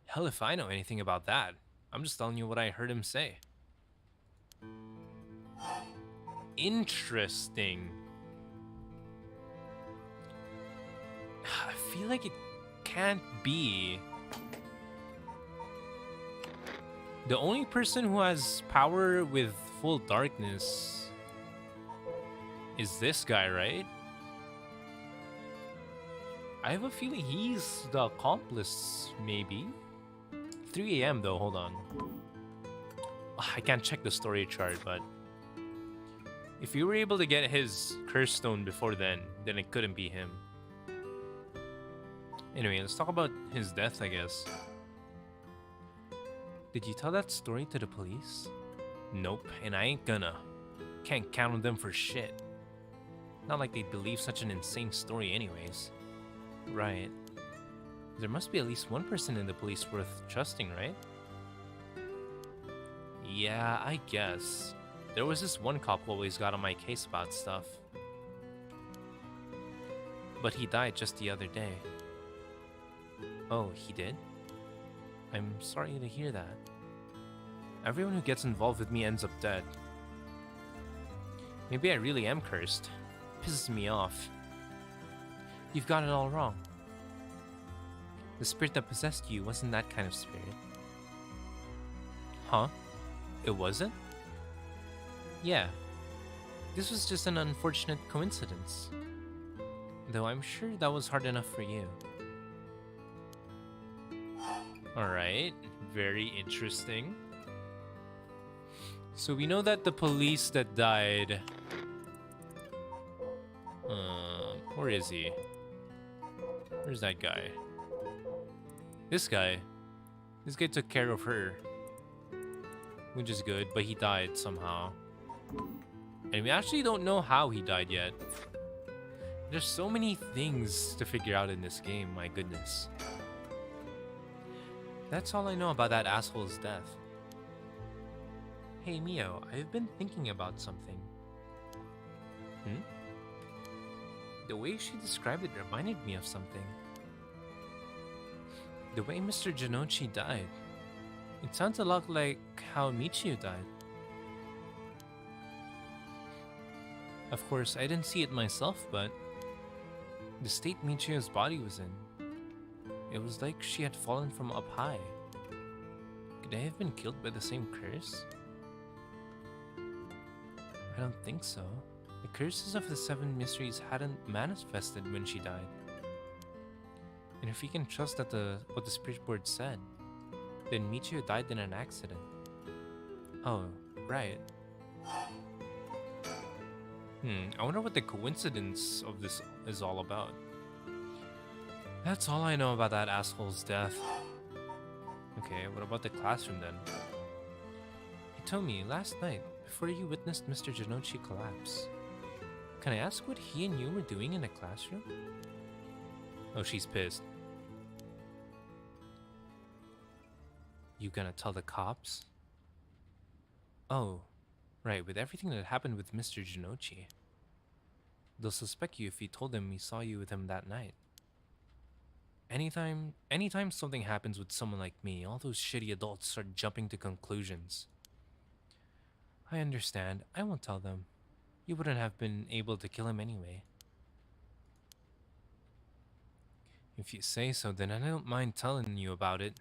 Hell if I know anything about that. I'm just telling you what I heard him say. Interesting. I feel like it can't be. The only person who has power with full darkness is this guy, right? I have a feeling he's the accomplice, maybe. 3 a.m. though, hold on. I can't check the story chart, but if you were able to get his curse stone before then it couldn't be him. Anyway, let's talk about his death, I guess. Did you tell that story to the police? Nope, and I ain't gonna. Can't count on them for shit. Not like they'd believe such an insane story anyways. Right. There must be at least one person in the police worth trusting, right? Yeah, I guess. There was this one cop who always got on my case about stuff. But he died just the other day. Oh, he did? I'm sorry to hear that. Everyone who gets involved with me ends up dead. Maybe I really am cursed. Pisses me off. You've got it all wrong. The spirit that possessed you wasn't that kind of spirit. Huh? It wasn't? Yeah. This was just an unfortunate coincidence. Though I'm sure that was hard enough for you. Alright, very interesting. So we know that the police that died... where is he? Where's that guy? This guy. This guy took care of her. Which is good, but he died somehow. And we actually don't know how he died yet. There's so many things to figure out in this game, my goodness. That's all I know about that asshole's death. Hey Mio, I've been thinking about something. The way she described it reminded me of something. The way Mr. Janochi died. It sounds a lot like how Michiyo died. Of course, I didn't see it myself, but the state Michiyo's body was in, it was like she had fallen from up high. Could I have been killed by the same curse? I don't think so. The curses of the seven mysteries hadn't manifested when she died. And if we can trust that what the spirit board said, then Michiyo died in an accident. Oh, right. I wonder what the coincidence of this is all about. That's all I know about that asshole's death. Okay, what about the classroom then? Hitomi, last night, before you witnessed Mr. Janochi collapse, can I ask what he and you were doing in the classroom? Oh, she's pissed. You gonna tell the cops? Oh, right, with everything that happened with Mr. Janochi. They'll suspect you if you told them we saw you with him that night. Anytime something happens with someone like me, all those shitty adults start jumping to conclusions. I understand. I won't tell them. You wouldn't have been able to kill him anyway. If you say so, then I don't mind telling you about it.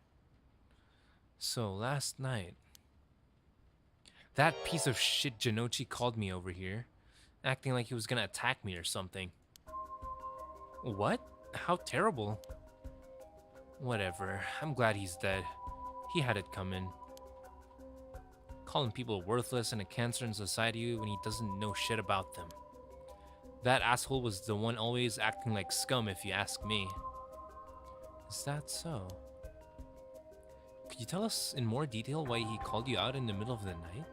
So, last night, that piece of shit Janochi called me over here, acting like he was gonna attack me or something. What? How terrible. Whatever, I'm glad he's dead. He had it coming. Calling people worthless and a cancer in society when he doesn't know shit about them. That asshole was the one always acting like scum if you ask me. Is that so? Could you tell us in more detail why he called you out in the middle of the night?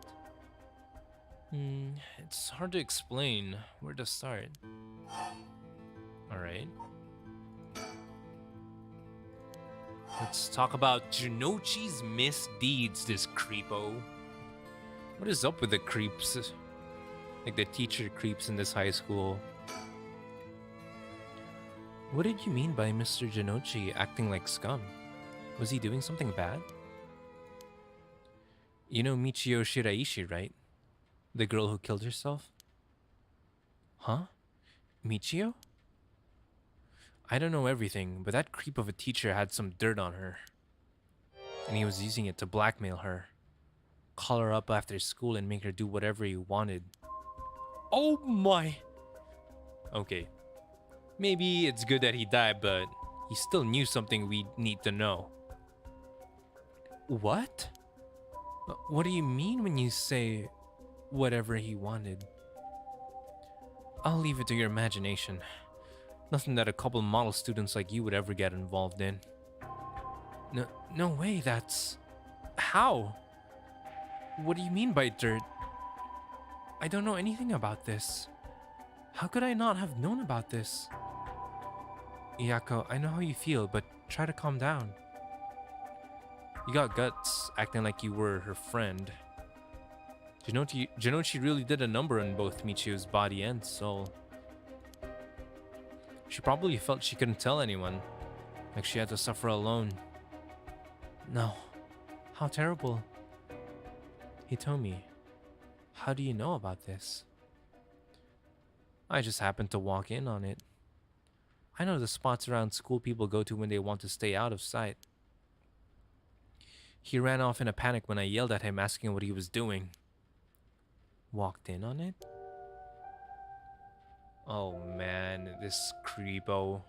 It's hard to explain. Where to start? Alright. Let's talk about Janochi's misdeeds, this creepo. What is up with the creeps? Like the teacher creeps in this high school. What did you mean by Mr. Janochi acting like scum? Was he doing something bad? You know Michiyo Shiraishi, right? The girl who killed herself? Huh? Michiyo? I don't know everything, but that creep of a teacher had some dirt on her. And he was using it to blackmail her. Call her up after school and make her do whatever he wanted. Oh my! Okay. Maybe it's good that he died, but he still knew something we need to know. What? What do you mean when you say whatever he wanted? I'll leave it to your imagination. Nothing that a couple model students like you would ever get involved in. No way, that's... How? What do you mean by dirt? I don't know anything about this. How could I not have known about this? Iyako, I know how you feel, but try to calm down. You got guts, acting like you were her friend. Janochi really did a number on both Michiyo's body and soul. She probably felt she couldn't tell anyone, like she had to suffer alone. No. How terrible. Hitomi, how do you know about this? I just happened to walk in on it. I know the spots around school people go to when they want to stay out of sight. He ran off in a panic when I yelled at him asking what he was doing. Walked in on it? Oh man, this creepo.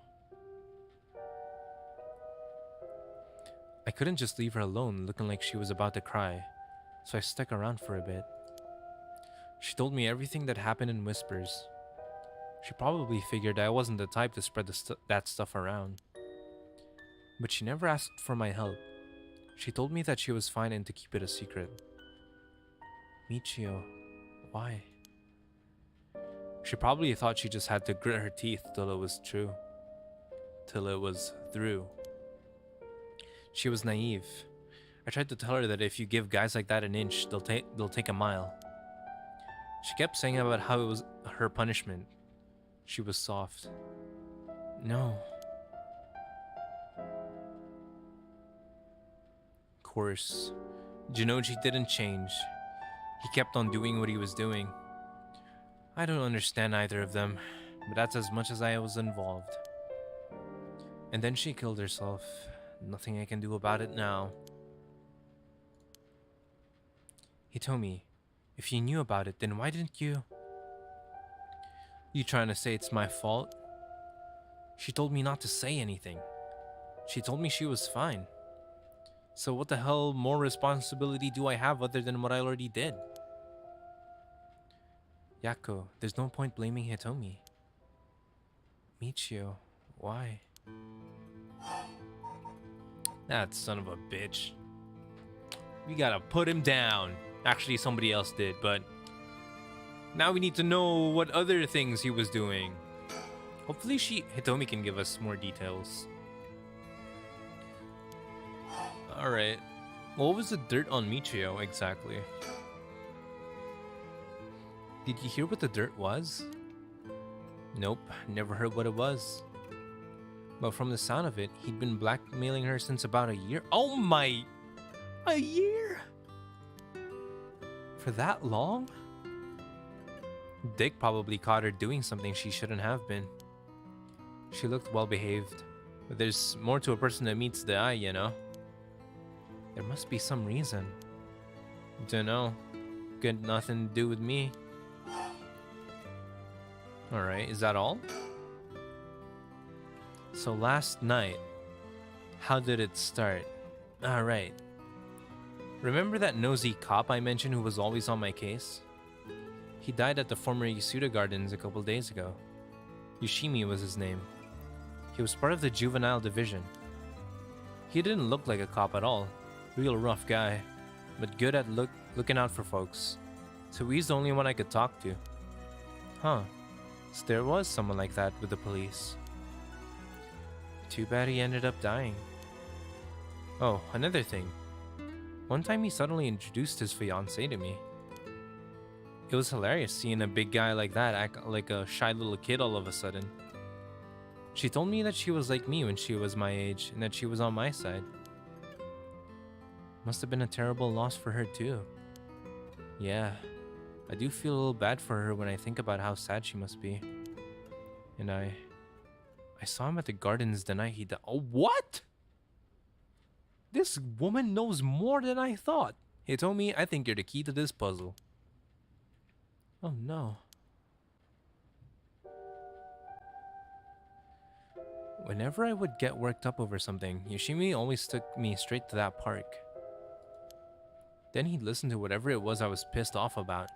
I couldn't just leave her alone looking like she was about to cry, so I stuck around for a bit. She told me everything that happened in whispers. She probably figured I wasn't the type to spread that stuff around. But she never asked for my help. She told me that she was fine and to keep it a secret. Michio, why? She probably thought she just had to grit her teeth till it was true. Till it was through. She was naive. I tried to tell her that if you give guys like that an inch, they'll take a mile. She kept saying about how it was her punishment. She was soft. No. Of course, Jinoji didn't change. He kept on doing what he was doing. I don't understand either of them, but that's as much as I was involved. And then she killed herself. Nothing I can do about it now. Hitomi, if you knew about it, then why didn't you... You trying to say it's my fault? She told me not to say anything. She told me she was fine. So what the hell more responsibility do I have other than what I already did? Yako, there's no point blaming Hitomi. Michio, why? That son of a bitch. We gotta put him down. Actually, somebody else did, but... Now we need to know what other things he was doing. Hopefully Hitomi can give us more details. Alright. What was the dirt on Michio exactly? Did you hear what the dirt was? Nope, never heard what it was. But from the sound of it, he'd been blackmailing her since about a year. Oh my! A year? For that long? Dick probably caught her doing something she shouldn't have been. She looked well behaved. But there's more to a person than meets the eye, you know? There must be some reason. Dunno. Got nothing to do with me. Alright, is that all? So last night, how did it start? Alright. Remember that nosy cop I mentioned who was always on my case? He died at the former Yasuda Gardens a couple days ago. Yoshimi was his name. He was part of the juvenile division. He didn't look like a cop at all. Real rough guy, but good at looking out for folks. So he's the only one I could talk to. Huh. So there was someone like that with the police. Too bad he ended up dying. Oh, another thing. One time he suddenly introduced his fiancée to me. It was hilarious seeing a big guy like that act like a shy little kid all of a sudden. She told me that she was like me when she was my age and that she was on my side. Must have been a terrible loss for her too. Yeah, I do feel a little bad for her when I think about how sad she must be. And I saw him at the gardens the night he died. Oh, what? This woman knows more than I thought. Hitomi, I think you're the key to this puzzle. Oh no. Whenever I would get worked up over something, Yoshimi always took me straight to that park. Then he'd listen to whatever it was I was pissed off about.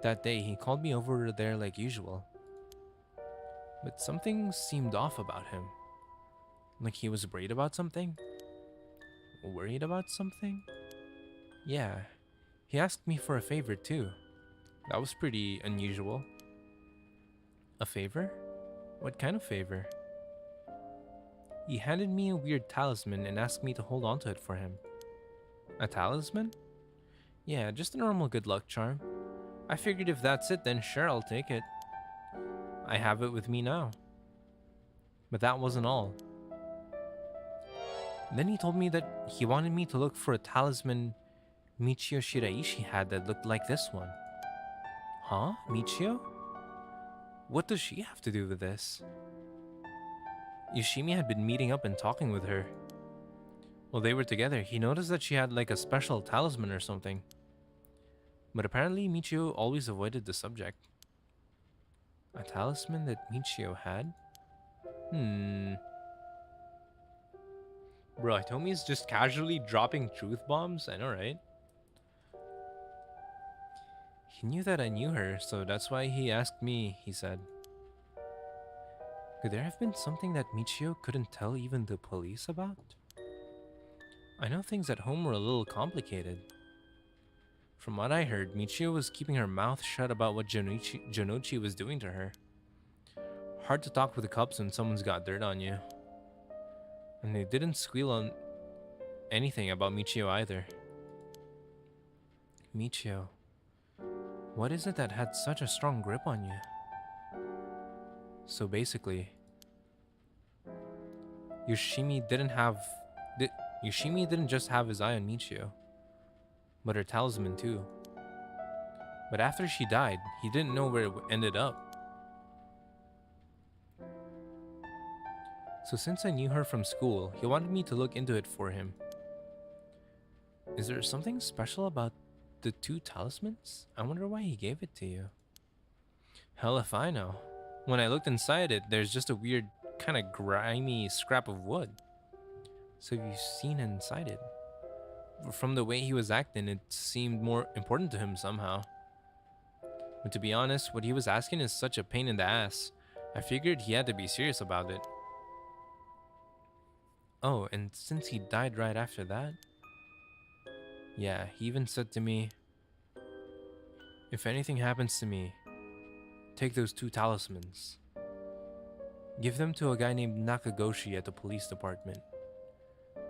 That day, he called me over there like usual. But something seemed off about him. Like he was worried about something? Worried about something? Yeah. He asked me for a favor too. That was pretty unusual. A favor? What kind of favor? He handed me a weird talisman and asked me to hold onto it for him. A talisman? Yeah, just a normal good luck charm. I figured if that's it, then sure, I'll take it. I have it with me now. But that wasn't all. Then he told me that he wanted me to look for a talisman Michio Shiraishi had that looked like this one. Huh? Michio? What does she have to do with this? Yoshimi had been meeting up and talking with her. While they were together, he noticed that she had like a special talisman or something. But apparently Michio always avoided the subject. A talisman that Michio had? Bro, Hitomi's just casually dropping truth bombs? I know, right? He knew that I knew her, so that's why he asked me, he said. Could there have been something that Michio couldn't tell even the police about? I know things at home were a little complicated. From what I heard, Michio was keeping her mouth shut about what Jonichi was doing to her. Hard to talk with the cops when someone's got dirt on you. And they didn't squeal on anything about Michio either. Michio, what is it that had such a strong grip on you? So basically, Yoshimi didn't just have his eye on Michio, but her talisman too. But after she died, he didn't know where it ended up. So since I knew her from school, he wanted me to look into it for him. Is there something special about the two talismans? I wonder why he gave it to you. Hell if I know. When I looked inside it, there's just a weird, kind of grimy scrap of wood. So have you seen inside it? From the way he was acting, it seemed more important to him somehow. But to be honest, what he was asking is such a pain in the ass. I figured he had to be serious about it. Oh, and since he died right after that? Yeah, he even said to me, if anything happens to me, take those two talismans. Give them to a guy named Nakagoshi at the police department.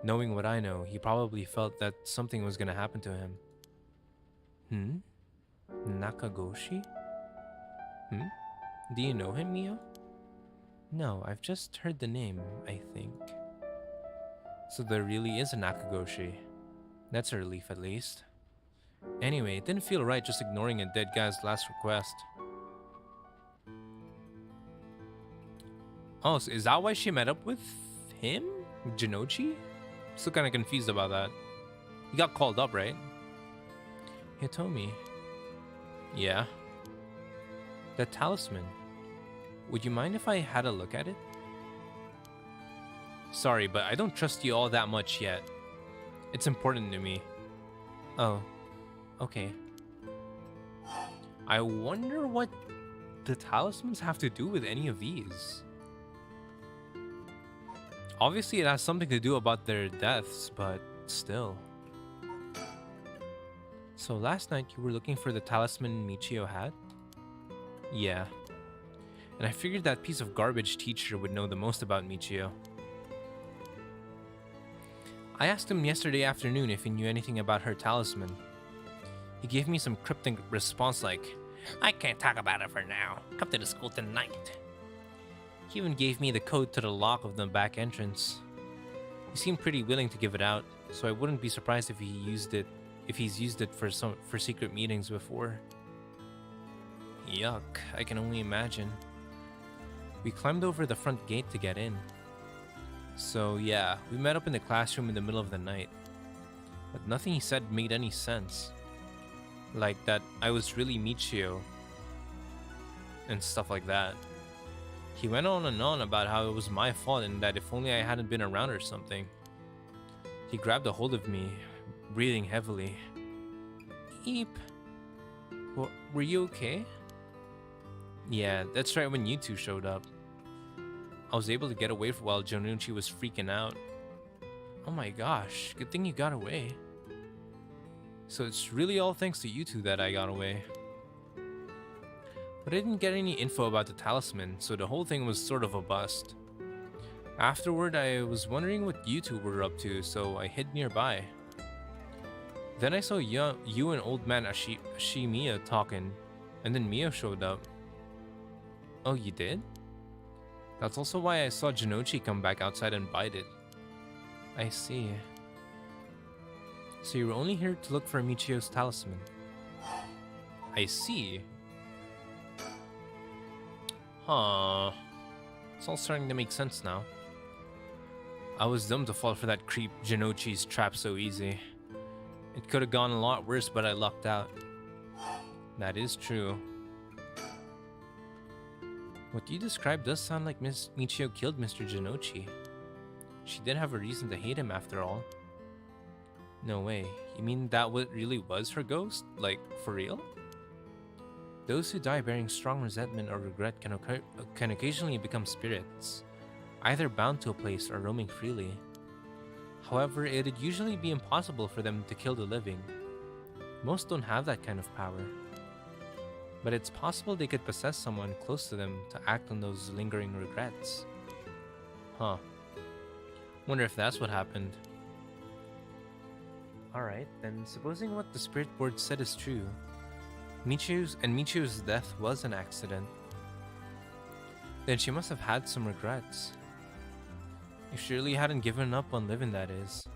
Knowing what I know, he probably felt that something was gonna happen to him. Nakagoshi? Do you know him, Mio? No, I've just heard the name, I think. So there really is a Nakagoshi. That's a relief at least. Anyway, it didn't feel right just ignoring a dead guy's last request. Oh, so is that why she met up with him? Jinochi? Still kind of confused about that. He got called up, right? Hitomi. Yeah. The talisman. Would you mind if I had a look at it? Sorry, but I don't trust you all that much yet. It's important to me. Oh, okay. I wonder what the talismans have to do with any of these. Obviously, it has something to do about their deaths, but still. So last night you were looking for the talisman Michio had? Yeah. And I figured that piece of garbage teacher would know the most about Michio. I asked him yesterday afternoon if he knew anything about her talisman. He gave me some cryptic response like, I can't talk about it for now. Come to the school tonight. He even gave me the code to the lock of the back entrance. He seemed pretty willing to give it out, so I wouldn't be surprised if he's used it for secret meetings before. Yuck, I can only imagine. We climbed over the front gate to get in. So yeah, we met up in the classroom in the middle of the night. But nothing he said made any sense. Like that I was really Michio. And stuff like that. He went on and on about how it was my fault and that if only I hadn't been around or something. He grabbed a hold of me, breathing heavily. Eep. Were you okay? Yeah, that's right when you two showed up. I was able to get away for while Jonichi was freaking out. Oh my gosh, good thing you got away. So it's really all thanks to you two that I got away. But I didn't get any info about the talisman, so the whole thing was sort of a bust. Afterward, I was wondering what you two were up to, so I hid nearby. Then I saw you and old man Ashimiya talking, and then Mio showed up. Oh, you did? That's also why I saw Jinochi come back outside and bite it. I see. So you were only here to look for Michio's talisman. I see. Huh. It's all starting to make sense now. I was dumb to fall for that creep Jinochi's trap so easy. It could have gone a lot worse, but I lucked out. That is true. What you described does sound like Miss Michio killed Mr. Jinochi. She did have a reason to hate him after all. No way. You mean that what really was her ghost? Like, for real? Those who die bearing strong resentment or regret can occasionally become spirits, either bound to a place or roaming freely. However, it'd usually be impossible for them to kill the living. Most don't have that kind of power. But it's possible they could possess someone close to them to act on those lingering regrets. Huh. Wonder if that's what happened. Alright, then supposing what the spirit board said is true, Michio's death was an accident, then she must have had some regrets. If she really hadn't given up on living, that is.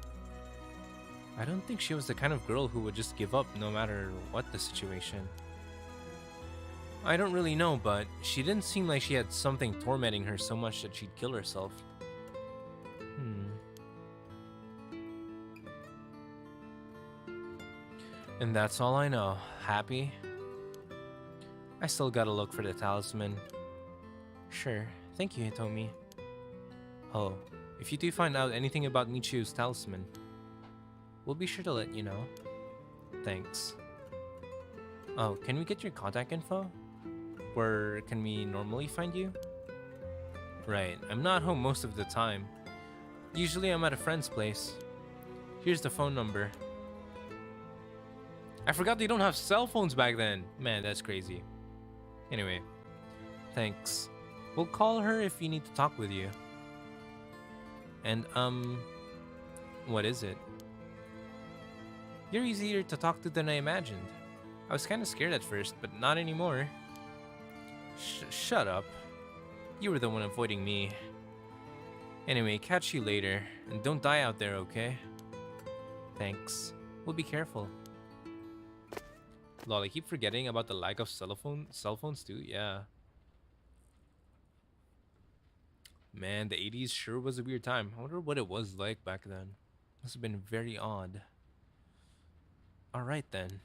I don't think she was the kind of girl who would just give up no matter what the situation. I don't really know, but she didn't seem like she had something tormenting her so much that she'd kill herself. And that's all I know. Happy? I still gotta look for the talisman. Sure. Thank you, Hitomi. Oh, if you do find out anything about Michio's talisman, we'll be sure to let you know. Thanks. Oh, can we get your contact info? Where can we normally find you? Right, I'm not home most of the time. Usually I'm at a friend's place. Here's the phone number. I forgot they don't have cell phones back then. Man, that's crazy. Anyway, thanks. We'll call her if you need to talk with you. And, what is it? You're easier to talk to than I imagined. I was kind of scared at first, but not anymore. Shut up. You were the one avoiding me. Anyway, catch you later. And don't die out there, okay? Thanks. We'll be careful. Lol, I keep forgetting about the lack of cell phones too, yeah. Man, the 80s sure was a weird time. I wonder what it was like back then. Must have been very odd. Alright then.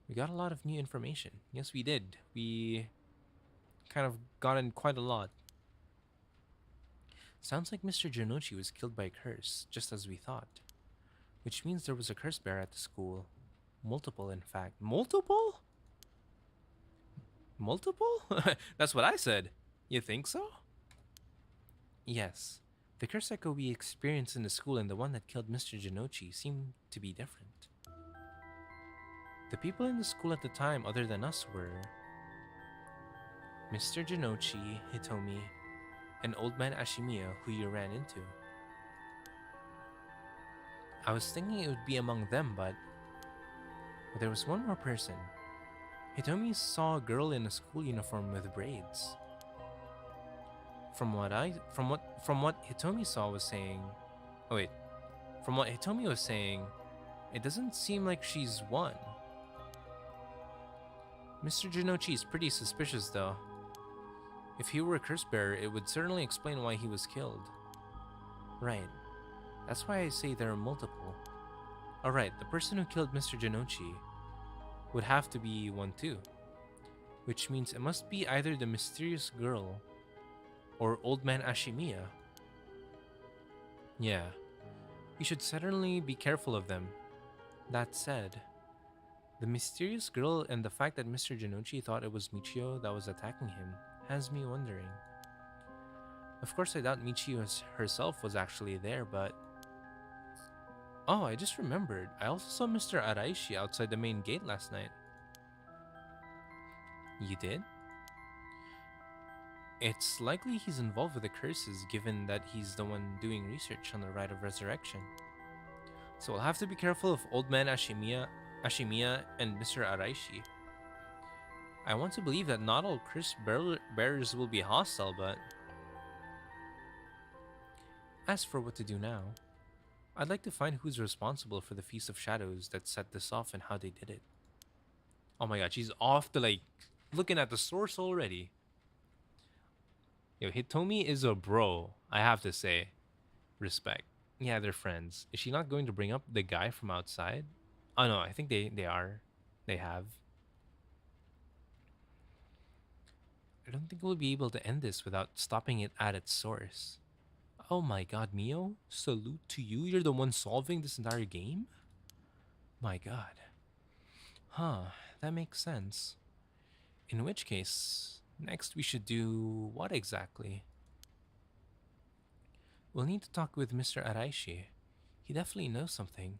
We got a lot of new information. Yes, we did. We kind of got in quite a lot. Sounds like Mr. Janochi was killed by a curse, just as we thought. Which means there was a curse bearer at the school. Multiple, in fact. Multiple? Multiple? That's what I said. You think so? Yes. The curse echo we experienced in the school and the one that killed Mr. Janochi seem to be different. The people in the school at the time other than us were Mr. Janochi, Hitomi, and Old Man Ashimiya, who you ran into. I was thinking it would be among them, but there was one more person. Hitomi saw a girl in a school uniform with braids. From what Hitomi saw was saying, oh wait, from what Hitomi was saying, it doesn't seem like she's one. Mr. Janochi is pretty suspicious though. If he were a curse bearer, it would certainly explain why he was killed. Right. That's why I say there are multiple. Alright, the person who killed Mr. Janochi would have to be one too. Which means it must be either the mysterious girl or Old Man Ashimiya. Yeah, we should certainly be careful of them. That said, the mysterious girl and the fact that Mr. Janochi thought it was Michio that was attacking him has me wondering. Of course, I doubt Michio herself was actually there, but... Oh, I just remembered. I also saw Mr. Araishi outside the main gate last night. You did? It's likely he's involved with the curses, given that he's the one doing research on the rite of resurrection. So we'll have to be careful of Old Man Ashimiya and Mr. Araishi. I want to believe that not all curse bearers will be hostile, but... As for what to do now, I'd like to find who's responsible for the Feast of Shadows that set this off and how they did it. Oh my god, she's off to like looking at the source already. Yo, Hitomi is a bro, I have to say. Respect. Yeah, they're friends. Is she not going to bring up the guy from outside? Oh no, I think they are. They have. I don't think we'll be able to end this without stopping it at its source. Oh my god, Mio, salute to you. You're the one solving this entire game? My god. Huh, that makes sense. In which case, next we should do what exactly? We'll need to talk with Mr. Araishi. He definitely knows something.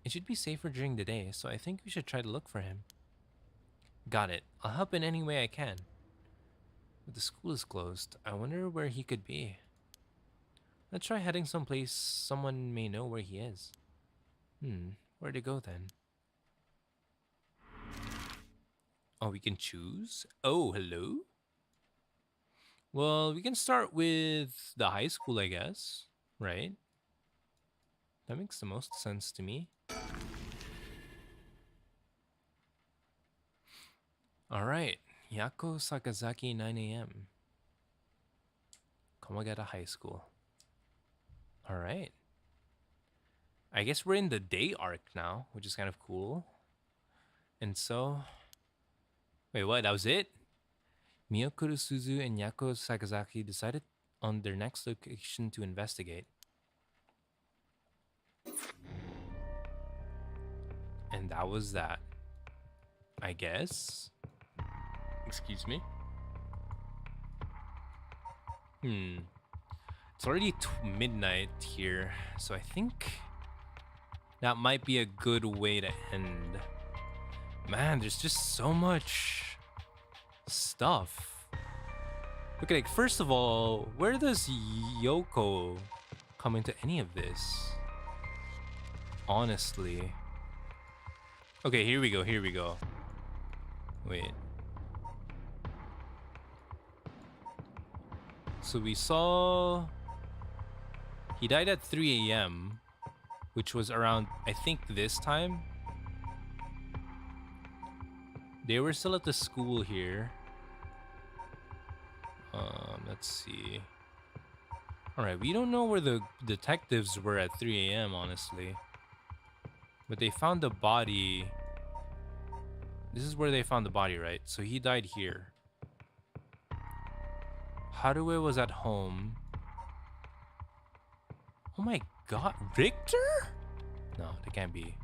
It should be safer during the day, so I think we should try to look for him. Got it. I'll help in any way I can. But the school is closed. I wonder where he could be. Let's try heading someplace someone may know where he is. Where to go then? Oh, we can choose? Oh, hello? Well, we can start with the high school, I guess. Right? That makes the most sense to me. Alright. Yako Sakazaki, 9 a.m. Komagata High School. Alright. I guess we're in the day arc now, which is kind of cool. And so... Wait, what? That was it? Miyokuro Suzu and Yako Sakazaki decided on their next location to investigate. And that was that. I guess? Excuse me? It's already midnight here, so I think that might be a good way to end. Man, there's just so much stuff. Okay, like, first of all, where does Yoko come into any of this? Honestly. Okay, here we go. Wait. So we saw... He died at 3 a.m., which was around, I think, this time. They were still at the school here. Let's see. Alright, we don't know where the detectives were at 3 a.m., honestly. But they found the body. This is where they found the body, right? So he died here. Haruo was at home. Oh my god, Richter? No, that can't be.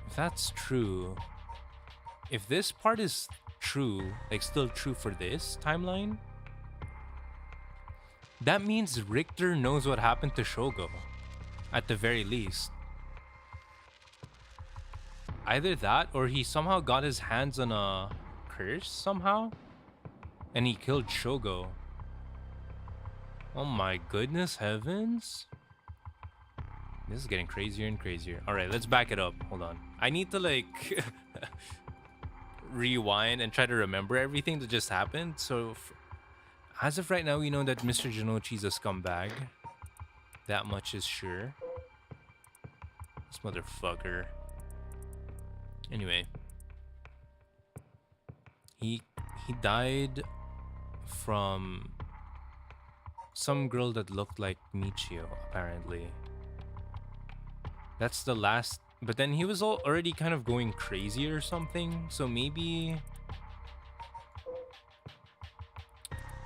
If that's true, if this part is true, like still true for this timeline, that means Richter knows what happened to Shogo, at the very least. Either that, or he somehow got his hands on a curse somehow, and he killed Shogo. Oh my goodness heavens. This is getting crazier and crazier. Alright, let's back it up. Hold on. I need to like rewind and try to remember everything that just happened. So as of right now, we know that Mr. Jinochi's a scumbag. That much is sure. This motherfucker. Anyway. He died from some girl that looked like Michio, apparently. That's the last... But then he was already kind of going crazy or something. So maybe...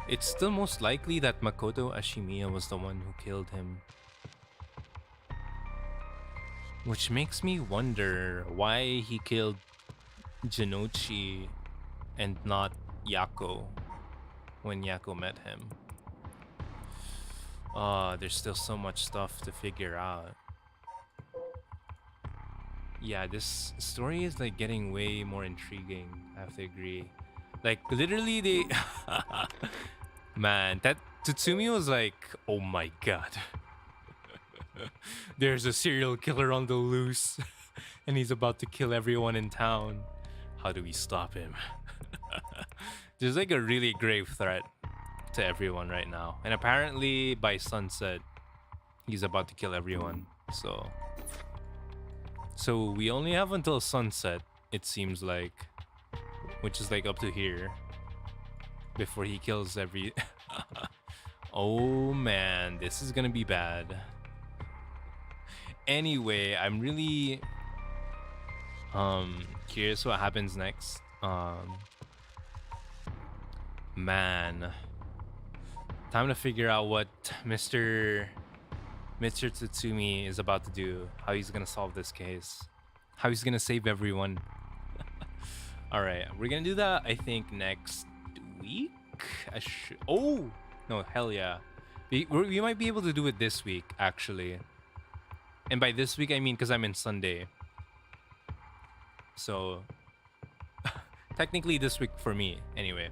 It's still most likely that Makoto Ashimiya was the one who killed him. Which makes me wonder why he killed Jinochi and not Yako when Yako met him. There's still so much stuff to figure out. Yeah, this story is like getting way more intriguing, I have to agree. Like literally they man, that Tatsumi was like, oh my god. There's a serial killer on the loose and he's about to kill everyone in town. How do we stop him? There's like a really grave threat to everyone right now. And apparently by sunset, he's about to kill everyone. So we only have until sunset, it seems like. Which is like up to here. Before he kills every... Oh man, this is gonna be bad. Anyway, I'm really Curious what happens next. Man, time to figure out what Mr. Tsutsumi is about to do. How he's gonna solve this case. How he's gonna save everyone. All right, we're gonna do that. I think next week. Oh no, hell yeah. We might be able to do it this week actually. And by this week I mean because I'm in Sunday. So technically this week for me anyway.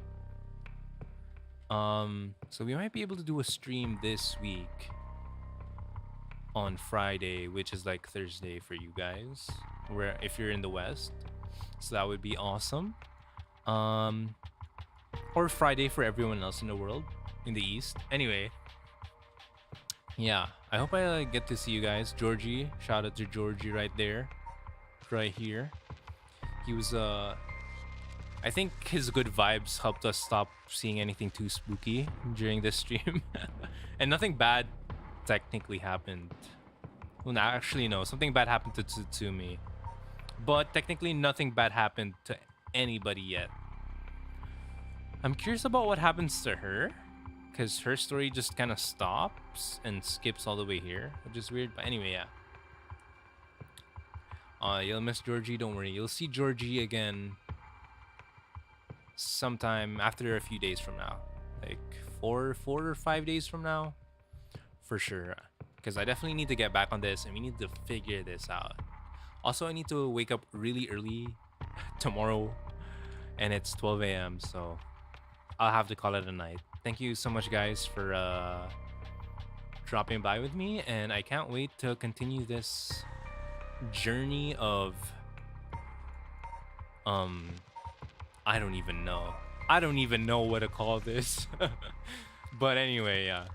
So we might be able to do a stream this week on Friday, which is like Thursday for you guys, where if you're in the West. So that would be awesome. Or Friday for everyone else in the world in the East. Anyway, yeah, I hope I get to see you guys. Georgie, shout out to Georgie right there, right here. He was I think his good vibes helped us stop seeing anything too spooky during this stream. And nothing bad technically happened. Well, no, actually no, something bad happened to Tsutsumi, but technically nothing bad happened to anybody yet. I'm curious about what happens to her, because her story just kind of stops and skips all the way here, which is weird. But anyway, yeah. You'll miss Georgie, don't worry. You'll see Georgie again sometime after a few days from now. Like 4 or 5 days from now. For sure. Because I definitely need to get back on this and we need to figure this out. Also, I need to wake up really early tomorrow. And it's 12 a.m. So I'll have to call it a night. Thank you so much, guys, for dropping by with me. And I can't wait to continue this journey of I don't even know what to call this. But anyway, yeah,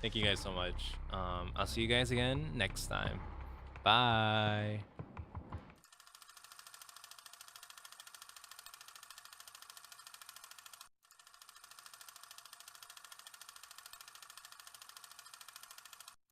thank you guys so much. I'll see you guys again next time. Bye.